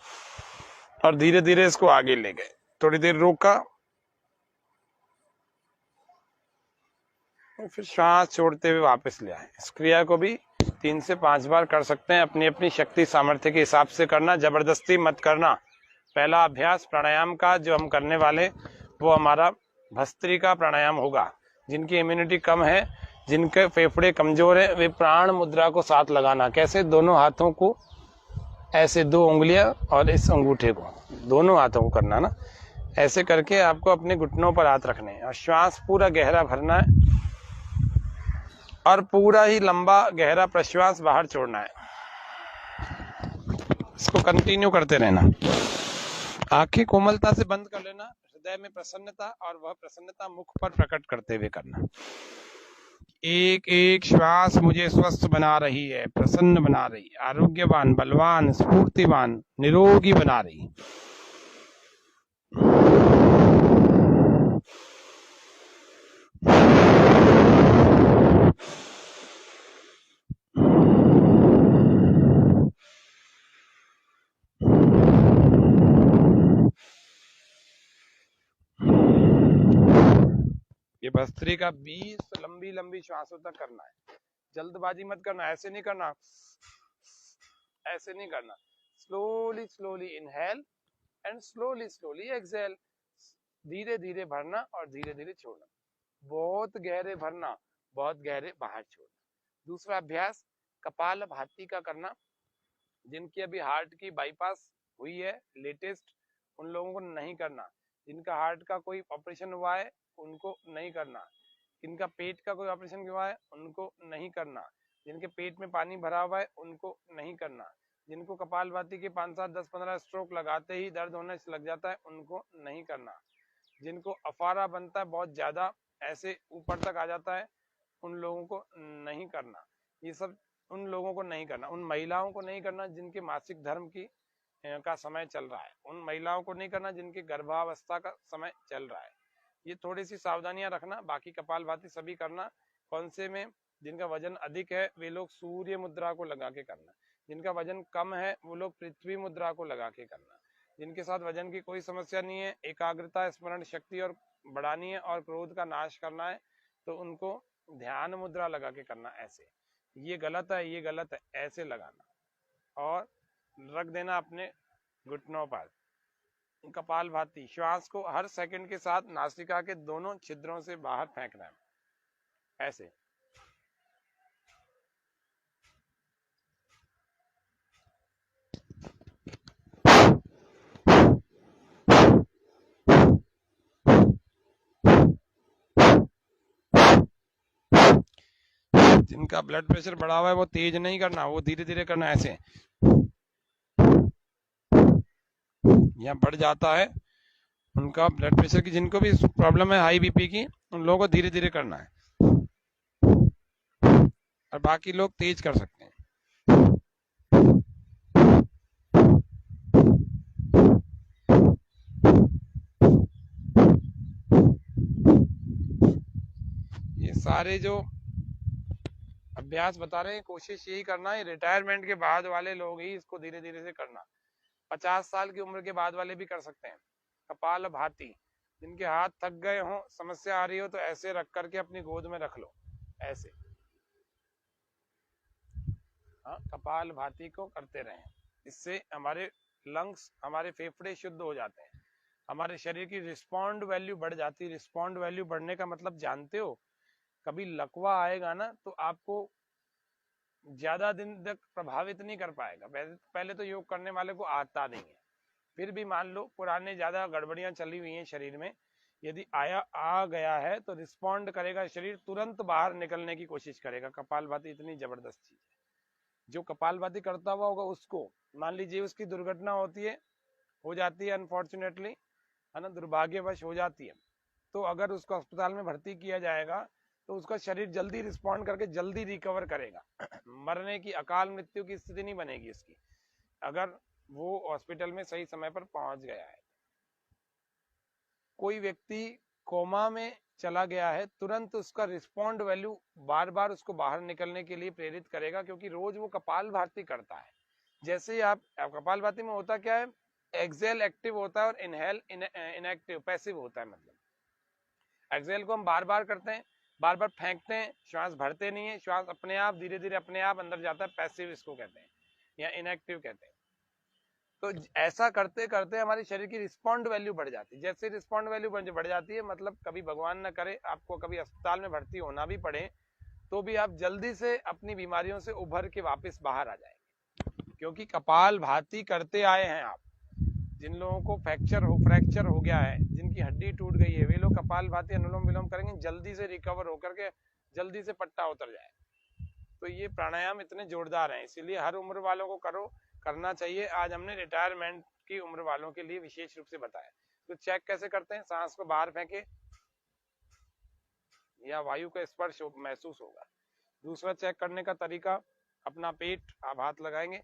और धीरे धीरे इसको आगे ले गए। थोड़ी देर रोका, फिर श्वास छोड़ते हुए वापस ले आए। इस क्रिया को भी 3 से 5 बार कर सकते हैं। अपनी अपनी शक्ति सामर्थ्य के हिसाब से करना, जबरदस्ती मत करना। पहला अभ्यास प्राणायाम का जो हम करने वाले, वो हमारा भस्त्रिका प्राणायाम होगा। जिनकी इम्यूनिटी कम है, जिनके फेफड़े कमजोर है, वे प्राण मुद्रा को साथ लगाना। कैसे? दोनों हाथों को ऐसे, 2 उंगलियां और इस अंगूठे को, दोनों हाथों को करना ना, ऐसे करके आपको अपने घुटनों पर हाथ रखने हैं और श्वास पूरा गहरा भरना है और पूरा ही लंबा गहरा प्रश्वास बाहर छोड़ना है। इसको कंटिन्यू करते रहना। आंखें कोमलता से बंद कर लेना, हृदय में प्रसन्नता, और वह प्रसन्नता मुख पर प्रकट करते हुए करना। एक एक श्वास मुझे स्वस्थ बना रही है, प्रसन्न बना रही, आरोग्यवान, बलवान, स्फूर्तिवान, निरोगी बना रही। ये भस्त्रिका 20 लंबी लंबी श्वासों तक करना है। जल्दबाजी मत करना, ऐसे नहीं करना, ऐसे नहीं करना। Slowly slowly inhale and slowly slowly exhale. धीरे धीरे भरना और धीरे धीरे छोड़ना। बहुत गहरे भरना, बहुत गहरे बाहर छोड़ना। दूसरा अभ्यास कपालभाति का करना। जिनकी अभी हार्ट की बाईपास हुई है लेटेस्ट, उन लोगों को नहीं करना। जिनका हार्ट का कोई ऑपरेशन हुआ है उनको नहीं करना। जिनका पेट का कोई ऑपरेशन हुआ है उनको नहीं करना। जिनके पेट में पानी भरा हुआ है उनको नहीं करना। जिनको कपालभाति के 5, 7, 10, 15 स्ट्रोक लगाते ही दर्द होने लग जाता है उनको नहीं करना। जिनको अफारा बनता है बहुत ज्यादा, ऐसे ऊपर तक आ जाता है, उन लोगों को नहीं करना। ये सब उन लोगों को नहीं करना। उन महिलाओं को नहीं करना जिनके मासिक धर्म की का समय चल रहा है। उन महिलाओं को नहीं करना जिनके गर्भावस्था का समय चल रहा है। ये थोड़ी सी सावधानियां रखना। बाकी कपालभाति सभी करना। कौन से में? जिनका वजन अधिक है वे लोग सूर्य मुद्रा को लगा के करना। जिनका वजन कम है वो लोग पृथ्वी मुद्रा को लगा के करना। जिनके साथ वजन की कोई समस्या नहीं है, एकाग्रता, स्मरण शक्ति और बढ़ानी है और क्रोध का नाश करना है, तो उनको ध्यान मुद्रा लगा के करना। ऐसे ये गलत है, ये गलत है, ऐसे लगाना और रख देना अपने घुटनों पर। कपालभाति, श्वास को हर सेकंड के साथ नासिका के दोनों छिद्रों से बाहर फेंकना है, ऐसे। जिनका ब्लड प्रेशर बढ़ा हुआ है वो तेज नहीं करना, वो धीरे धीरे करना, ऐसे। यहाँ बढ़ जाता है उनका ब्लड प्रेशर की, जिनको भी प्रॉब्लम है हाई बीपी की, उन लोगों को धीरे धीरे करना है और बाकी लोग तेज कर सकते हैं। ये सारे जो अभ्यास बता रहे हैं कोशिश यही करना है। रिटायरमेंट के बाद वाले लोग ही इसको धीरे धीरे से करना। 50 साल की उम्र के बाद वाले भी कर सकते हैं। कपालभाति जिनके हाथ थक गए हों, समस्या आ रही हो, तो ऐसे रख करके अपनी गोद में रख लो, ऐसे। हाँ, कपाल भाती को करते रहें, इससे हमारे लंग्स, हमारे फेफड़े शुद्ध हो जाते हैं, हमारे शरीर की रिस्पॉन्ड वैल्यू बढ़ जाती है। रिस्पॉन्ड वैल्यू बढ़ने का मतलब जानते हो, कभी लकवा आएगा ना तो आपको ज्यादा दिन तक प्रभावित नहीं कर पाएगा। पहले तो योग करने वाले को आता नहीं है, फिर भी मान लो पुराने ज्यादा गड़बड़ियां चली हुई हैं शरीर में, यदि आ गया है तो रिस्पॉन्ड करेगा शरीर, तुरंत बाहर निकलने की कोशिश करेगा। कपालभाति इतनी जबरदस्त चीज है। जो कपालभाति करता हुआ होगा उसको, मान लीजिए उसकी दुर्घटना होती है, हो जाती है अनफॉर्चुनेटली, है ना, दुर्भाग्यवश हो जाती है, तो अगर उसको अस्पताल में भर्ती किया जाएगा तो उसका शरीर जल्दी रिस्पॉन्ड करके जल्दी रिकवर करेगा। मरने की, अकाल मृत्यु की स्थिति नहीं बनेगी उसकी, अगर वो हॉस्पिटल में सही समय पर पहुंच गया है। कोई व्यक्ति कोमा में चला गया है, तुरंत उसका रिस्पॉन्ड वैल्यू बार बार उसको बाहर निकलने के लिए प्रेरित करेगा, क्योंकि रोज वो कपालभाति करता है। जैसे ही आप कपालभाति में होता क्या है, एक्सेल एक्टिव होता है और इनहेल इनएक्टिव पैसिव होता है। मतलब एक्सेल को हम बार बार करते हैं, बार बार फेंकते हैं, श्वास भरते नहीं है, श्वास अपने आप धीरे धीरे अपने आप अंदर जाता है, पैसिव इसको कहते हैं या इनएक्टिव कहते हैं। तो ऐसा करते करते हमारे शरीर की रिस्पॉन्ड वैल्यू बढ़ जाती है। जैसे रिस्पॉन्ड वैल्यू बढ़ जाती है, मतलब कभी भगवान न करे आपको कभी अस्पताल में भर्ती होना भी पड़े, तो भी आप जल्दी से अपनी बीमारियों से उभर के वापस बाहर आ जाएंगे, क्योंकि कपाल भाती करते आए हैं आप। जिन लोगों को फ्रैक्चर हो गया है, जिनकी हड्डी टूट गई है, वे लोग कपाल भाती अनुलोम विलोम करेंगे, जल्दी से रिकवर होकर के जल्दी से पट्टा उतर जाए। तो ये प्राणायाम इतने जोरदार हैं, इसीलिए हर उम्र वालों को करना चाहिए। आज हमने रिटायरमेंट की उम्र वालों के लिए विशेष रूप से बताया। तो चेक कैसे करते हैं, सांस को बाहर फेंके या वायु का स्पर्श महसूस होगा। दूसरा चेक करने का तरीका, अपना पेट आप हाथ लगाएंगे,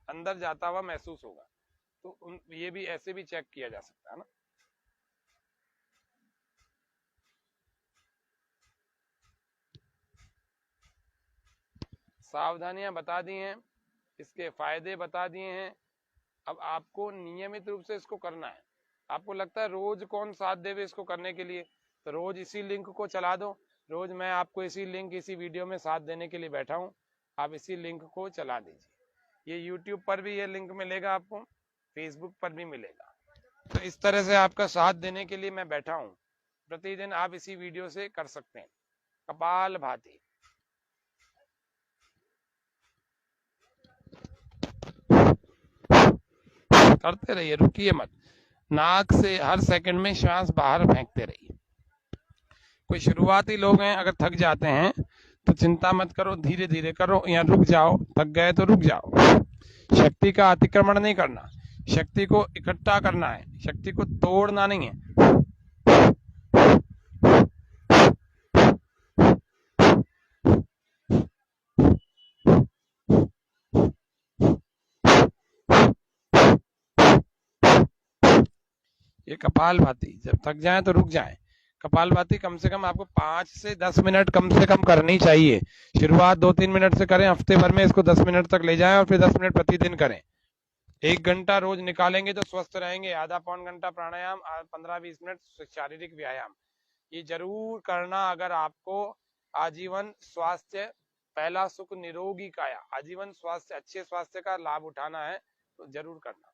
अंदर जाता हुआ महसूस होगा। तो ये भी ऐसे भी चेक किया जा सकता है ना। सावधानियां बता दी हैं, इसके फायदे बता दिए हैं। अब आपको नियमित रूप से इसको करना है। आपको लगता है रोज कौन साथ देवे इसको करने के लिए, तो रोज इसी लिंक को चला दो। रोज मैं आपको इसी लिंक, इसी वीडियो में साथ देने के लिए बैठा हूं, आप इसी लिंक को चला दीजिए। ये यूट्यूब पर भी ये लिंक मिलेगा आपको, फेसबुक पर भी मिलेगा। तो इस तरह से आपका साथ देने के लिए मैं बैठा हूं। प्रतिदिन आप इसी वीडियो से कर सकते हैं कपाल भाती। करते रहिए, रुकिए मत, नाक से हर सेकंड में श्वास बाहर फेंकते रहिए। कोई शुरुआती लोग हैं, अगर थक जाते हैं तो चिंता मत करो, धीरे धीरे करो, या रुक जाओ, थक गए तो रुक जाओ। शक्ति का अतिक्रमण नहीं करना, शक्ति को इकट्ठा करना है, शक्ति को तोड़ना नहीं है। ये कपालभाति, जब थक जाए तो रुक जाए। कपालभाति कम से कम आपको 5 से 10 मिनट कम से कम करनी चाहिए। शुरुआत 2-3 मिनट से करें, हफ्ते भर में इसको 10 मिनट तक ले जाएं और फिर 10 मिनट प्रतिदिन करें। 1 घंटा रोज निकालेंगे तो स्वस्थ रहेंगे। आधा पौन घंटा प्राणायाम, 15-20 मिनट शारीरिक व्यायाम, ये जरूर करना। अगर आपको आजीवन स्वास्थ्य, पहला सुख निरोगी काया, आजीवन स्वास्थ्य, अच्छे स्वास्थ्य का लाभ उठाना है तो जरूर करना।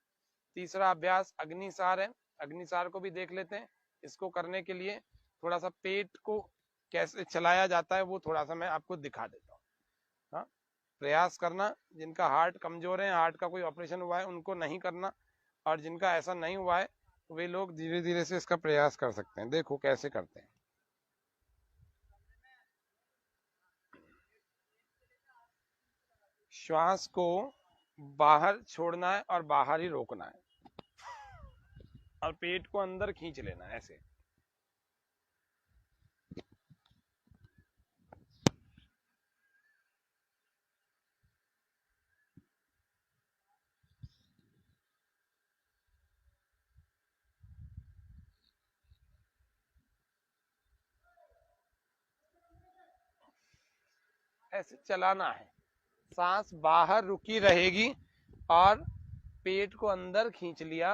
तीसरा अभ्यास अग्निसार है, अग्निसार को भी देख लेते हैं। इसको करने के लिए थोड़ा सा पेट को कैसे चलाया जाता है वो थोड़ा सा मैं आपको दिखा देता हूँ। हाँ, प्रयास करना। जिनका हार्ट कमजोर है, हार्ट का कोई ऑपरेशन हुआ है, उनको नहीं करना, और जिनका ऐसा नहीं हुआ है वे लोग धीरे धीरे से इसका प्रयास कर सकते हैं। देखो कैसे करते हैं। श्वास को बाहर छोड़ना है और बाहर ही रोकना है, और पेट को अंदर खींच लेना है ऐसे। ऐसे चलाना है, सांस बाहर रुकी रहेगी और पेट को अंदर खींच लिया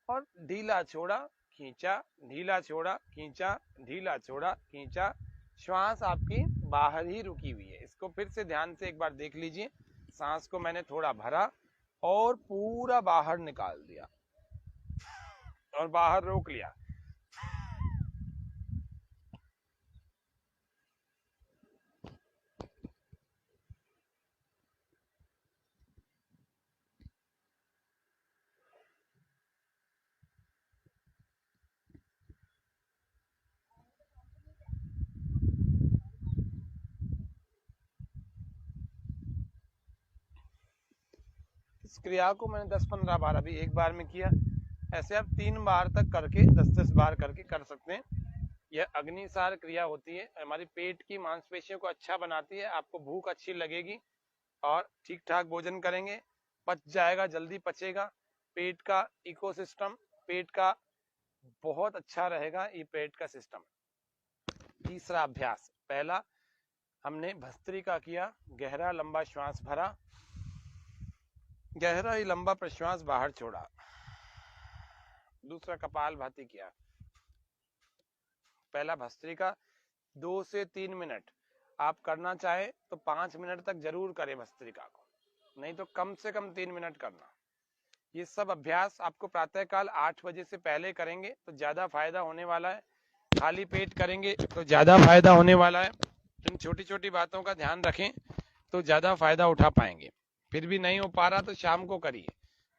और ढीला छोड़ा, खींचा, ढीला छोड़ा, खींचा, ढीला छोड़ा, खींचा। श्वास आपकी बाहर ही रुकी हुई है। इसको फिर से ध्यान से एक बार देख लीजिए। सांस को मैंने थोड़ा भरा और पूरा बाहर निकाल दिया और बाहर रोक लिया। इस क्रिया को मैंने 10-15 बार अभी एक बार में किया। ऐसे आप 3 बार तक करके 10-10 बार करके कर सकते हैं। यह अग्निसार क्रिया होती है, हमारी पेट की मांसपेशियों को अच्छा बनाती है। आपको भूख अच्छी लगेगी और ठीक ठाक भोजन करेंगे, पच जाएगा, जल्दी पचेगा। पेट का इकोसिस्टम, पेट का बहुत अच्छा रहेगा ये पेट का सिस्टम। तीसरा अभ्यास, पहला हमने भस्त्रिका किया, गहरा लंबा श्वास भरा, गहरा ही लंबा प्रश्वास बाहर छोड़ा। दूसरा कपालभाति किया। पहला भस्त्रिका 2 से 3 मिनट, आप करना चाहे तो 5 मिनट तक जरूर करें भस्त्रिका को, नहीं तो कम से कम 3 मिनट करना। ये सब अभ्यास आपको प्रातःकाल 8 बजे से पहले करेंगे तो ज्यादा फायदा होने वाला है। खाली पेट करेंगे तो ज्यादा फायदा होने वाला है। इन छोटी छोटी बातों का ध्यान रखें तो ज्यादा फायदा उठा पाएंगे। फिर भी नहीं हो पा रहा तो शाम को करिए,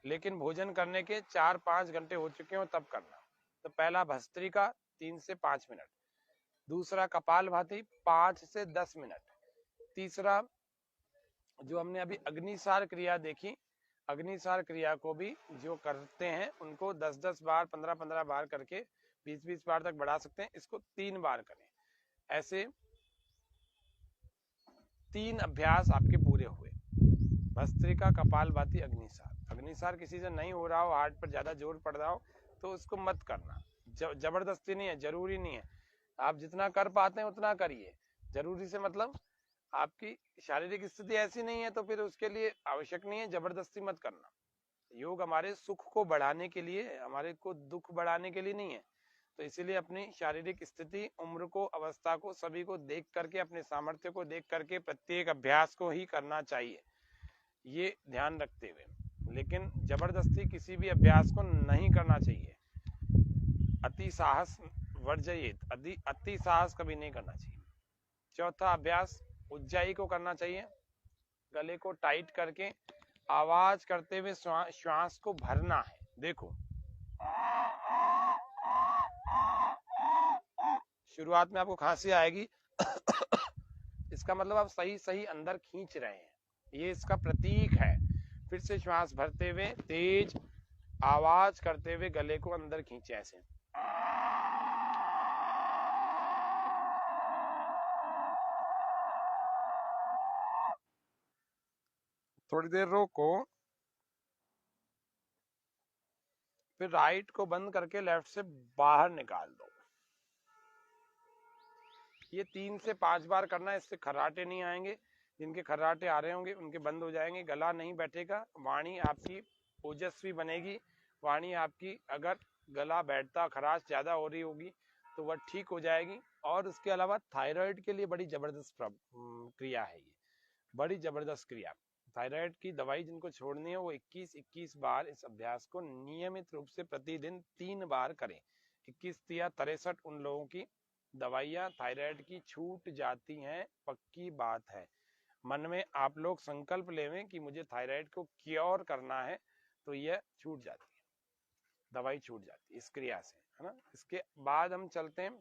लेकिन भोजन करने के 4-5 घंटे हो चुके हो तब करना। तो पहला भस्त्रिका 3 से 5 मिनट, दूसरा कपालभाति 5 से 10 मिनट, तीसरा जो हमने अभी अग्निसार क्रिया देखी, अग्निसार क्रिया को भी जो करते हैं उनको 10-10 बार 15-15 बार करके 20-20 बार तक बढ़ा सकते हैं। इसको 3 बार करें। ऐसे 3 अभ्यास आपके पूरे हुए, भस्त्रिका, कपालभाति, अग्निसार। अग्निसार किसी से नहीं हो रहा हो, हार्ट पर ज्यादा जोर पड़ रहा हो तो उसको मत करना। जबरदस्ती नहीं है, जरूरी नहीं है। आप जितना कर पाते हैं उतना करिए। जरूरी से मतलब आपकी शारीरिक स्थिति ऐसी नहीं है तो फिर उसके लिए आवश्यक नहीं है, जबरदस्ती मत करना। योग हमारे सुख को बढ़ाने के लिए, हमारे को दुख बढ़ाने के लिए नहीं है। तो इसीलिए अपनी शारीरिक स्थिति, उम्र को, अवस्था को, सभी को देख करके, अपने सामर्थ्य को देख करके प्रत्येक अभ्यास को ही करना चाहिए, ये ध्यान रखते हुए। लेकिन जबरदस्ती किसी भी अभ्यास को नहीं करना चाहिए। अति साहस वर्जयेत, अति साहस कभी नहीं करना चाहिए। चौथा अभ्यास उज्जाई को करना चाहिए। गले को टाइट करके आवाज करते हुए श्वास को भरना है। देखो, शुरुआत में आपको खांसी आएगी इसका मतलब आप सही सही अंदर खींच रहे हैं, ये इसका प्रतीक है। फिर से श्वास भरते हुए तेज आवाज करते हुए गले को अंदर खींचे ऐसे। थोड़ी देर रोको, फिर राइट को बंद करके लेफ्ट से बाहर निकाल दो। ये 3 से 5 बार करना है, इससे खर्राटे नहीं आएंगे। जिनके खर्राटे आ रहे होंगे उनके बंद हो जाएंगे, गला नहीं बैठेगा, वाणी आपकी ओजस्वी बनेगी। वाणी आपकी, अगर गला बैठता, खराश ज्यादा हो रही होगी तो वह ठीक हो जाएगी। और उसके अलावा थायराइड के लिए बड़ी जबरदस्त क्रिया है ये, बड़ी जबरदस्त क्रिया। थायराइड की दवाई जिनको छोड़नी है वो 21-21 बार इस अभ्यास को नियमित रूप से प्रतिदिन 3 बार करें। 21 या 63 उन लोगों की दवाइयां थायराइड की छूट जाती हैं, पक्की बात है। मन में आप लोग संकल्प लेवें कि मुझे थायराइड को क्योर करना है तो यह छूट जाती है, दवाई छूट जाती है इस क्रिया से, है ना। इसके बाद हम चलते हैं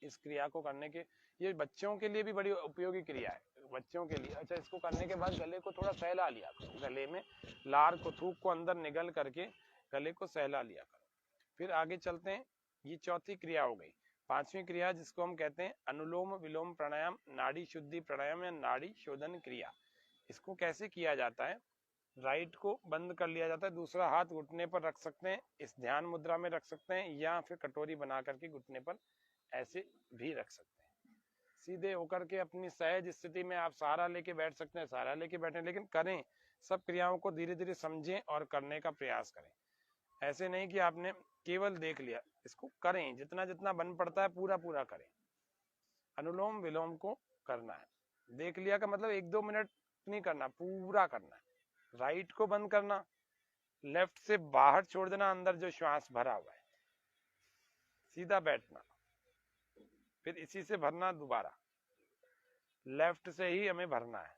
इस क्रिया को करने के, ये बच्चों के लिए भी बड़ी उपयोगी क्रिया है, बच्चों के लिए। अच्छा, इसको करने के बाद गले को थोड़ा सहला लिया करो, गले में लार को, थूक को अंदर निगल करके गले को सहला लिया करो। फिर आगे चलते हैं, ये चौथी क्रिया हो गई। पांचवी क्रिया जिसको हम कहते हैं अनुलोम विलोम प्राणायाम, नाड़ी शुद्धि प्राणायाम या नाड़ी शोधन क्रिया। इसको कैसे किया जाता है, राइट को बंद कर लिया जाता है, दूसरा हाथ घुटने पर रख सकते हैं, इस ध्यान मुद्रा में रख सकते हैं, या फिर कटोरी बना करके घुटने पर ऐसे भी रख सकते हैं। सीधे होकर के अपनी सहज स्थिति में आप सहारा लेके बैठ सकते हैं, सहारा लेके बैठे, लेकिन करें सब क्रियाओं को धीरे धीरे समझें और करने का प्रयास करें। ऐसे नहीं कि आपने केवल देख लिया, इसको करें, जितना जितना बन पड़ता है पूरा पूरा करें। अनुलोम विलोम को करना है, देख लिया का मतलब 1-2 मिनट नहीं करना, पूरा करना है। राइट को बंद करना, लेफ्ट से बाहर छोड़ देना अंदर जो श्वास भरा हुआ है, सीधा बैठना, फिर इसी से भरना दोबारा, लेफ्ट से ही हमें भरना है।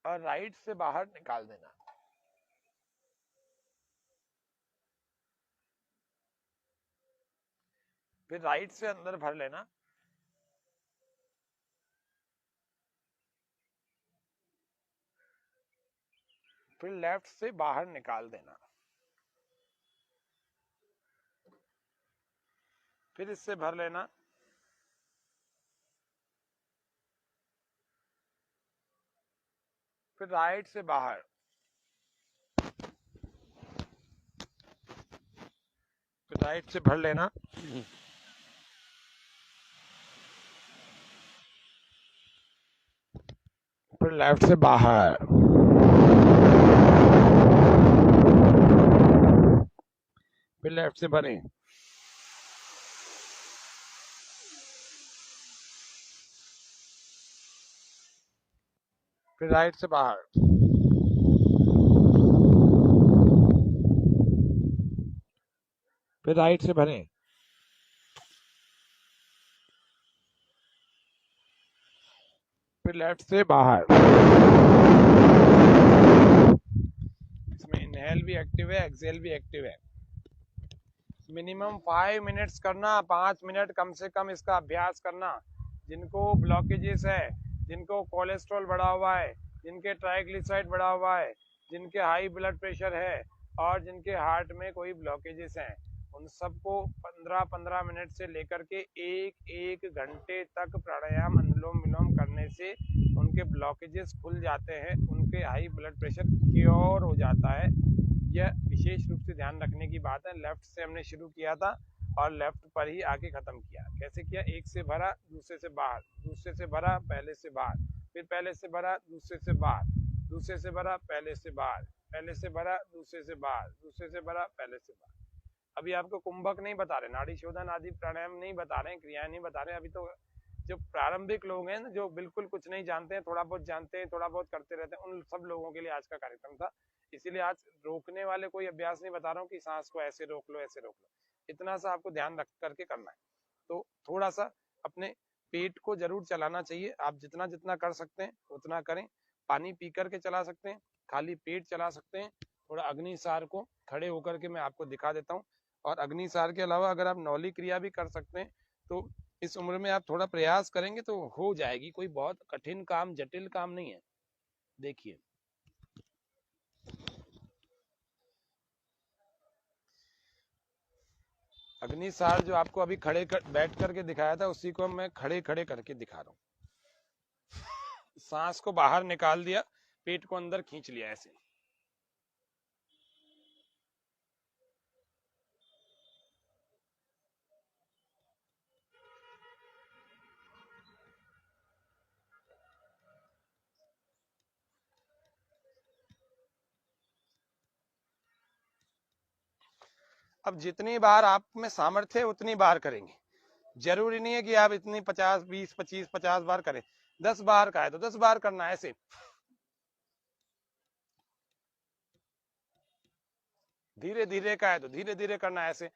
और राइट से बाहर निकाल देना। फिर राइट से अंदर भर लेना, फिर लेफ्ट से बाहर निकाल देना, फिर इससे भर लेना, फिर राइट से बाहर, फिर राइट से भर लेना, फिर लेफ्ट से बाहर, फिर लेफ्ट से भरें, फिर राइट से बाहर, फिर राइट से भरें, फिर लेफ्ट से बाहर। इसमें इनहेल भी एक्टिव है, एक्सेल भी एक्टिव है। मिनिमम 5 मिनट्स करना, 5 मिनट कम से कम इसका अभ्यास करना। जिनको ब्लॉकेजेस है, जिनको कोलेस्ट्रॉल बढ़ा हुआ है, जिनके ट्राइग्लिसराइड बढ़ा हुआ है, जिनके हाई ब्लड प्रेशर है और जिनके हार्ट में कोई ब्लॉकेजेस हैं, उन सबको 15-15 मिनट से लेकर के 1-1 घंटे तक प्राणायाम अनुलोम विलोम करने से उनके ब्लॉकेजेस खुल जाते हैं, उनके हाई ब्लड प्रेशर क्योर हो जाता है। यह विशेष रूप से ध्यान रखने की बात है। लेफ्ट से हमने शुरू किया था और लेफ्ट पर ही आके खत्म किया। कैसे किया? एक से भरा, दूसरे से बाहर, दूसरे से भरा, पहले से बाहर, फिर पहले से भरा, दूसरे से बाहर, दूसरे से भरा, पहले से बाहर, पहले से भरा, दूसरे से बाहर, दूसरे से भरा, पहले से बाहर। अभी आपको कुंभक नहीं बता रहे, नाड़ी शोधन आदि प्राणायाम नहीं बता रहे, क्रियाएं नहीं बता रहे। अभी तो जो प्रारंभिक लोग हैं, जो बिल्कुल कुछ नहीं जानते हैं, थोड़ा बहुत जानते हैं, थोड़ा बहुत करते रहते हैं, उन सब लोगों के लिए आज का कार्यक्रम था। इसीलिए आज रोकने वाले कोई अभ्यास नहीं बता रहा हूँ कि सांस को ऐसे रोक लो, ऐसे रोक लो। इतना सा आपको ध्यान रख करके करना है। तो थोड़ा सा अपने पेट को जरूर चलाना चाहिए। आप जितना जितना कर सकते हैं उतना करें। पानी पी करके चला सकते हैं, खाली पेट चला सकते हैं। थोड़ा अग्निसार को खड़े होकर के मैं आपको दिखा देता हूँ। और अग्निसार के अलावा अगर आप नौली क्रिया भी कर सकते हैं तो इस उम्र में आप थोड़ा प्रयास करेंगे तो हो जाएगी। कोई बहुत कठिन काम, जटिल काम नहीं है। देखिए, अग्निसार जो आपको अभी बैठ करके दिखाया था, उसी को मैं खड़े खड़े करके दिखा रहा हूँ। सांस को बाहर निकाल दिया, पेट को अंदर खींच लिया ऐसे। अब जितनी बार आप में सामर्थ्य है उतनी बार करेंगे। जरूरी नहीं है कि आप इतनी 50, 20, 25, 50 बार करें। 10 बार का है तो 10 बार करना है ऐसे। धीरे धीरे का है तो धीरे धीरे करना है ऐसे।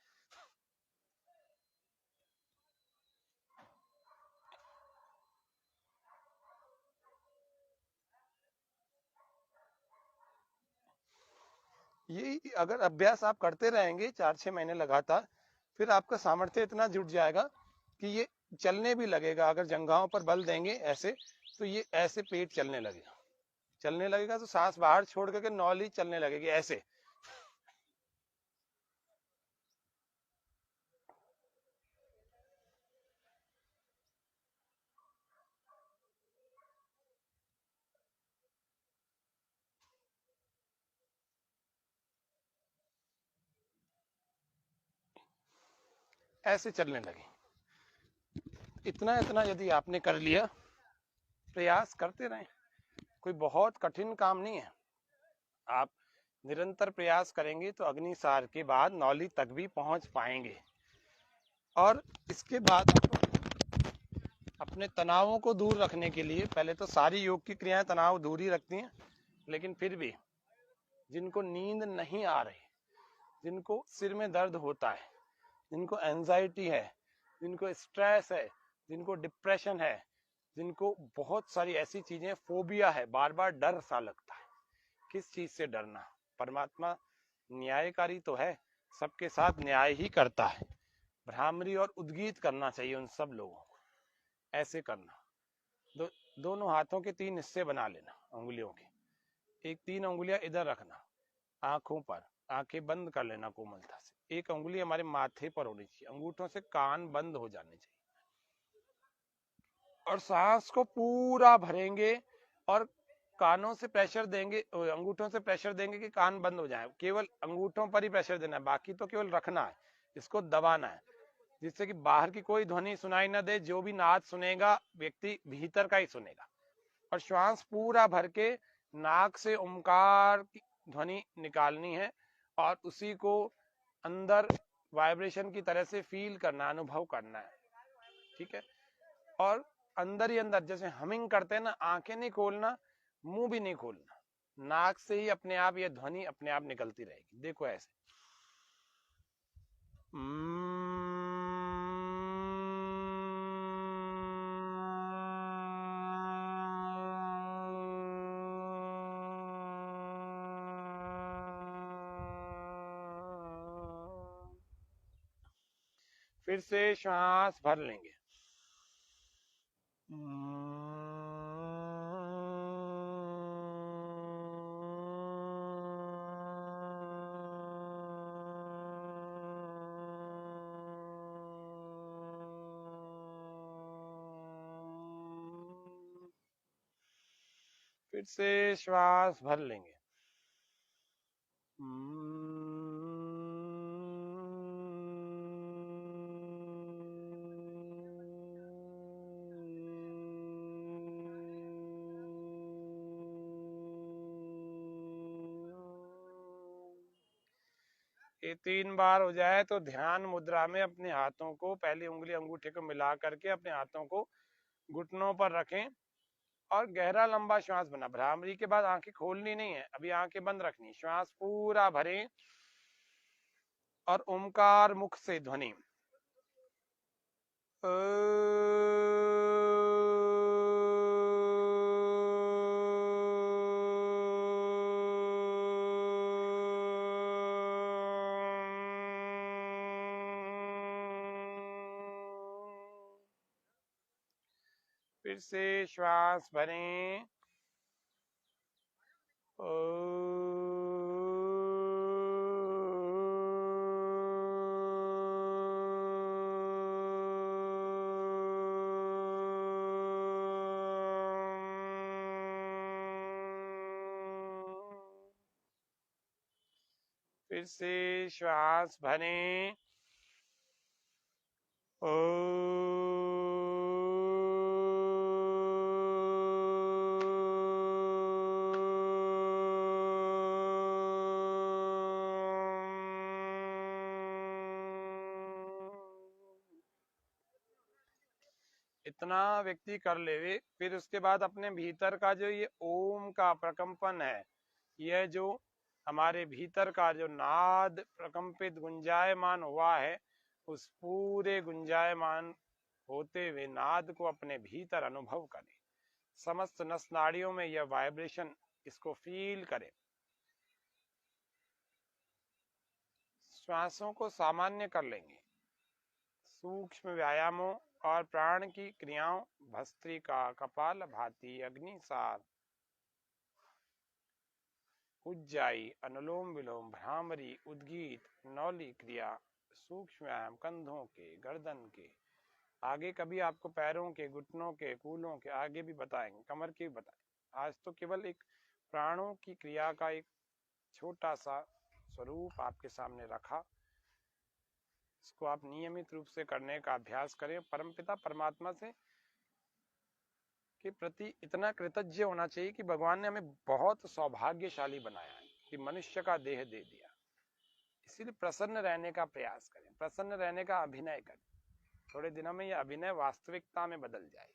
ये अगर अभ्यास आप करते रहेंगे 4-6 महीने लगातार, फिर आपका सामर्थ्य इतना जुट जाएगा कि ये चलने भी लगेगा। अगर जंघाओं पर बल देंगे ऐसे तो ये ऐसे पेट चलने लगेगा। चलने लगेगा तो सांस बाहर छोड़ करके नौली चलने लगेगी ऐसे। ऐसे चलने लगे। इतना इतना यदि आपने कर लिया, प्रयास करते रहें, कोई बहुत कठिन काम नहीं है। आप निरंतर प्रयास करेंगे तो अग्निसार के बाद नौली तक भी पहुंच पाएंगे। और इसके बाद अपने तनावों को दूर रखने के लिए, पहले तो सारी योग की क्रियाएं तनाव दूर ही रखती हैं, लेकिन फिर भी जिनको नींद नहीं आ रही, जिनको सिर में दर्द होता है, जिनको एंजाइटी है, जिनको स्ट्रेस है, जिनको डिप्रेशन है, जिनको बहुत सारी ऐसी चीजें, फोबिया है, बार बार डर सा लगता है, किस चीज से डरना? परमात्मा न्यायकारी तो है, सबके साथ न्याय ही करता है। भ्रामरी और उद्गीत करना चाहिए उन सब लोगों को। ऐसे करना, दोनों हाथों के 3 हिस्से बना लेना, उंगलियों के, एक 3 उंगलियां इधर रखना, आंखों पर, आंखें बंद कर लेना कोमलता से। एक उंगली हमारे माथे पर होनी चाहिए, अंगूठों से कान बंद हो जाने चाहिए, और सांस को पूरा भरेंगे और कानों से प्रेशर देंगे, अंगूठों से प्रेशर देंगे कि कान बंद हो जाए। केवल अंगूठों पर ही प्रेशर देना है, बाकी तो केवल रखना है, इसको दबाना है, जिससे कि बाहर की कोई ध्वनि सुनाई न दे। जो भी नाद सुनेगा व्यक्ति भीतर का ही सुनेगा। और श्वास पूरा भर के नाक से ओमकार की ध्वनि निकालनी है, और उसी को अंदर वाइब्रेशन की तरह से फील करना, अनुभव करना है। ठीक है? और अंदर ही अंदर जैसे हमिंग करते हैं ना, आंखें नहीं खोलना, मुंह भी नहीं खोलना, नाक से ही अपने आप ये ध्वनि अपने आप निकलती रहेगी। देखो ऐसे, फिर से श्वास भर लेंगे। फिर से श्वास भर लेंगे। ये 3 बार हो जाए तो ध्यान मुद्रा में अपने हाथों को, पहली उंगली अंगूठे को मिला करके अपने हाथों को घुटनों पर रखें और गहरा लंबा श्वास बना। भ्रामरी के बाद आंखें खोलनी नहीं है, अभी आंखें बंद रखनी। श्वास पूरा भरें और ओमकार मुख से ध्वनि फिर से श्वास भरें। फिर से श्वास भरें। इतना व्यक्ति कर लेवे, फिर उसके बाद अपने भीतर का जो ये ओम का प्रकंपन है, यह जो हमारे भीतर का जो नाद प्रकंपित गुंजायमान हुआ है, उस पूरे गुंजायमान होते हुए नाद को अपने भीतर अनुभव करें। समस्त नस नाड़ियों में यह वाइब्रेशन, इसको फील करें। श्वासों को सामान्य कर लेंगे। सूक्ष्म व्यायामों और प्राण की क्रियाओं, भस्त्रिका, कपाल भाती, अग्निसार, उज्जाई, अनुलोम विलोम, भ्रामरी, उद्गीत, नौली क्रिया, सूक्ष्म व्यायाम कंधों के, गर्दन के, आगे कभी आपको पैरों के, घुटनों के, कूलों के आगे भी बताएंगे, कमर के भी बताएंगे। आज तो केवल एक प्राणों की क्रिया का एक छोटा सा स्वरूप आपके सामने रखा। इसको आप नियमित रूप से करने का अभ्यास करें। परमपिता परमात्मा से के प्रति इतना कृतज्ञ होना चाहिए कि भगवान ने हमें बहुत सौभाग्यशाली बनाया है कि मनुष्य का देह दे दिया। इसीलिए प्रसन्न रहने का प्रयास करें, प्रसन्न रहने का अभिनय करें। थोड़े दिनों में यह अभिनय वास्तविकता में बदल जाएगा।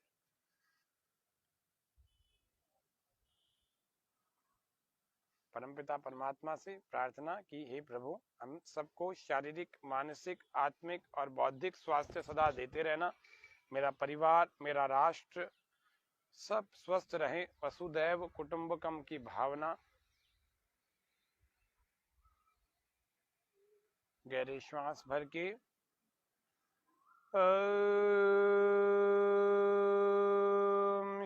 परमपिता परमात्मा से प्रार्थना की, हे प्रभु, हम सबको शारीरिक, मानसिक, आत्मिक और बौद्धिक स्वास्थ्य सदा देते रहना। मेरा परिवार, मेरा राष्ट्र सब स्वस्थ रहे। वसुदैव कुटुंबकम की भावना। गहरे श्वास भर के ओम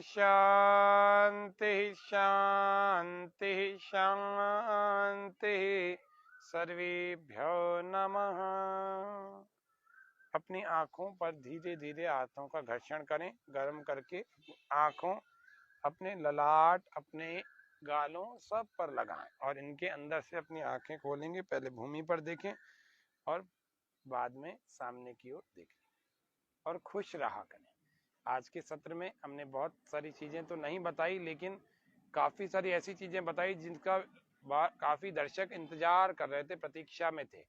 शांति शांति शांति। सर्वेभ्यो नमः। अपनी आंखों पर धीरे धीरे हाथों का घर्षण करें, गर्म करके आंखों, अपने ललाट, अपने गालों सब पर लगाएं और इनके अंदर से अपनी आंखें खोलेंगे। पहले भूमि पर देखें और बाद में सामने की ओर देखें और खुश रहा करें। आज के सत्र में हमने बहुत सारी चीजें तो नहीं बताई, लेकिन काफी सारी ऐसी चीजें बताई जिनका काफी दर्शक इंतजार कर रहे थे, प्रतीक्षा में थे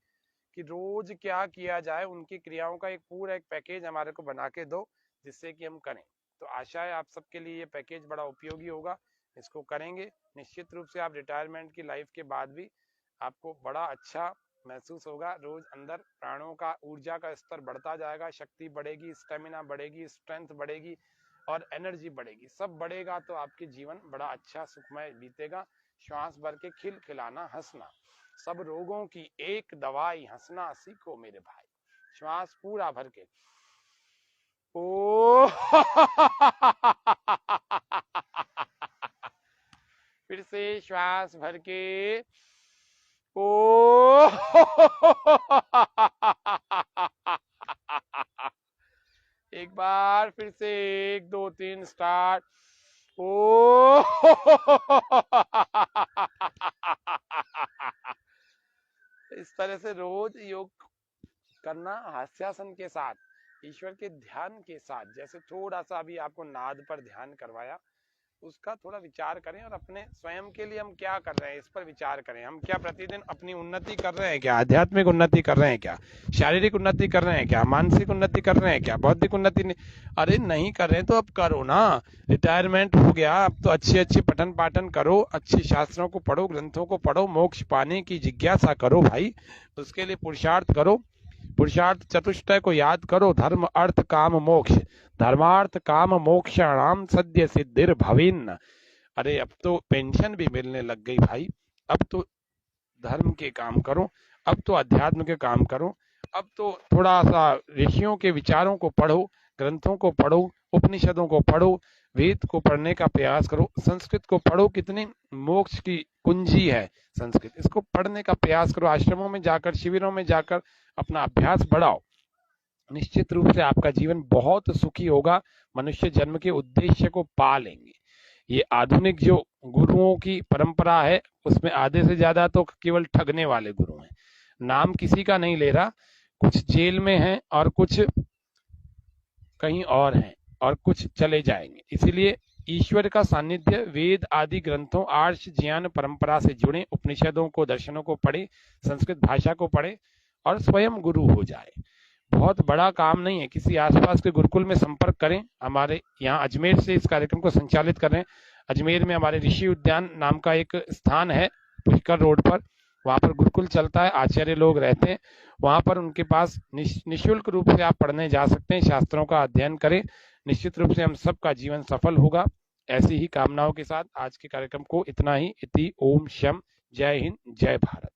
कि रोज क्या किया जाए। उनकी क्रियाओं का एक पूरा एक पैकेज हमारे को बना के दो जिससे कि हम करें। तो आशा है आप सबके लिए ये पैकेज बड़ा उपयोगी होगा। इसको करेंगे निश्चित रूप से आप रिटायरमेंट की लाइफ के बाद भी आपको बड़ा अच्छा महसूस होगा। रोज अंदर प्राणों का, ऊर्जा का स्तर बढ़ता जाएगा, शक्ति बढ़ेगी, स्टेमिना बढ़ेगी, स्ट्रेंथ बढ़ेगी और एनर्जी बढ़ेगी। सब बढ़ेगा तो आपके जीवन बड़ा अच्छा सुखमय बीतेगा। श्वास भर के खिलखिलाना, हंसना। सब रोगों की एक दवाई, हंसना सीखो मेरे भाई। श्वास पूरा भर के ओ फिर से श्वास भर के ओ एक बार फिर से, 1 2 3 स्टार्ट। ओ इस तरह से रोज योग करना, हास्यासन के साथ, ईश्वर के ध्यान के साथ। जैसे थोड़ा सा अभी आपको नाद पर ध्यान करवाया, उसका थोड़ा विचार करें और अपने स्वयं के लिए हम क्या कर रहे हैं इस पर विचार करें। हम क्या प्रतिदिन अपनी उन्नति कर रहे हैं क्या? आध्यात्मिक उन्नति कर रहे हैं क्या? शारीरिक उन्नति कर रहे हैं क्या? मानसिक उन्नति कर रहे हैं क्या? बौद्धिक उन्नति नहीं? अरे नहीं कर रहे तो अब करो ना। रिटायरमेंट हो गया, अब तो अच्छी अच्छी पठन पाठन करो, अच्छे शास्त्रों को पढ़ो, ग्रंथों को पढ़ो, मोक्ष पाने की जिज्ञासा करो भाई। उसके लिए पुरुषार्थ करो, पुरुषार्थ चतुष्टय को याद करो। धर्म अर्थ काम मोक्ष, धर्मार्थ काम मोक्षाणाम सद्य सिद्धिर भविन्न। अरे अब तो पेंशन भी मिलने लग गई भाई। अब तो धर्म के काम करो, अब तो अध्यात्म के काम करो, अब तो थोड़ा सा ऋषियों के विचारों को पढ़ो, ग्रंथों को पढ़ो, उपनिषदों को पढ़ो, वेद को पढ़ने का प्रयास करो, संस्कृत को पढ़ो। कितनी मोक्ष की कुंजी है संस्कृत, इसको पढ़ने का प्रयास करो। आश्रमों में जाकर, शिविरों में जाकर अपना अभ्यास बढ़ाओ। निश्चित रूप से आपका जीवन बहुत सुखी होगा। मनुष्य जन्म के उद्देश्य को पा लेंगे। ये आधुनिक जो गुरुओं की परंपरा है उसमें आधे से ज्यादा तो केवल ठगने वाले गुरु हैं। नाम किसी का नहीं ले रहा, कुछ जेल में हैं और कुछ कहीं और हैं और कुछ चले जाएंगे। इसीलिए ईश्वर का सानिध्य, वेद आदि ग्रंथों, आर्ष ज्ञान परंपरा से जुड़े, उपनिषदों को, दर्शनों को पढ़े, संस्कृत भाषा को पढ़े और स्वयं गुरु हो जाए। बहुत बड़ा काम नहीं है। किसी आसपास के गुरुकुल में संपर्क करें। हमारे यहाँ अजमेर से इस कार्यक्रम को संचालित कर रहे हैं। अजमेर में हमारे ऋषि उद्यान नाम का एक स्थान है, पुष्कर रोड पर, वहां पर गुरुकुल चलता है, आचार्य लोग रहते हैं। वहां पर उनके पास निःशुल्क रूप से आप पढ़ने जा सकते हैं, शास्त्रों का अध्ययन करें। निश्चित रूप से हम सबका जीवन सफल होगा। ऐसी ही कामनाओं के साथ आज के कार्यक्रम को इतना ही। इति ओम शम। जय हिंद, जय भारत।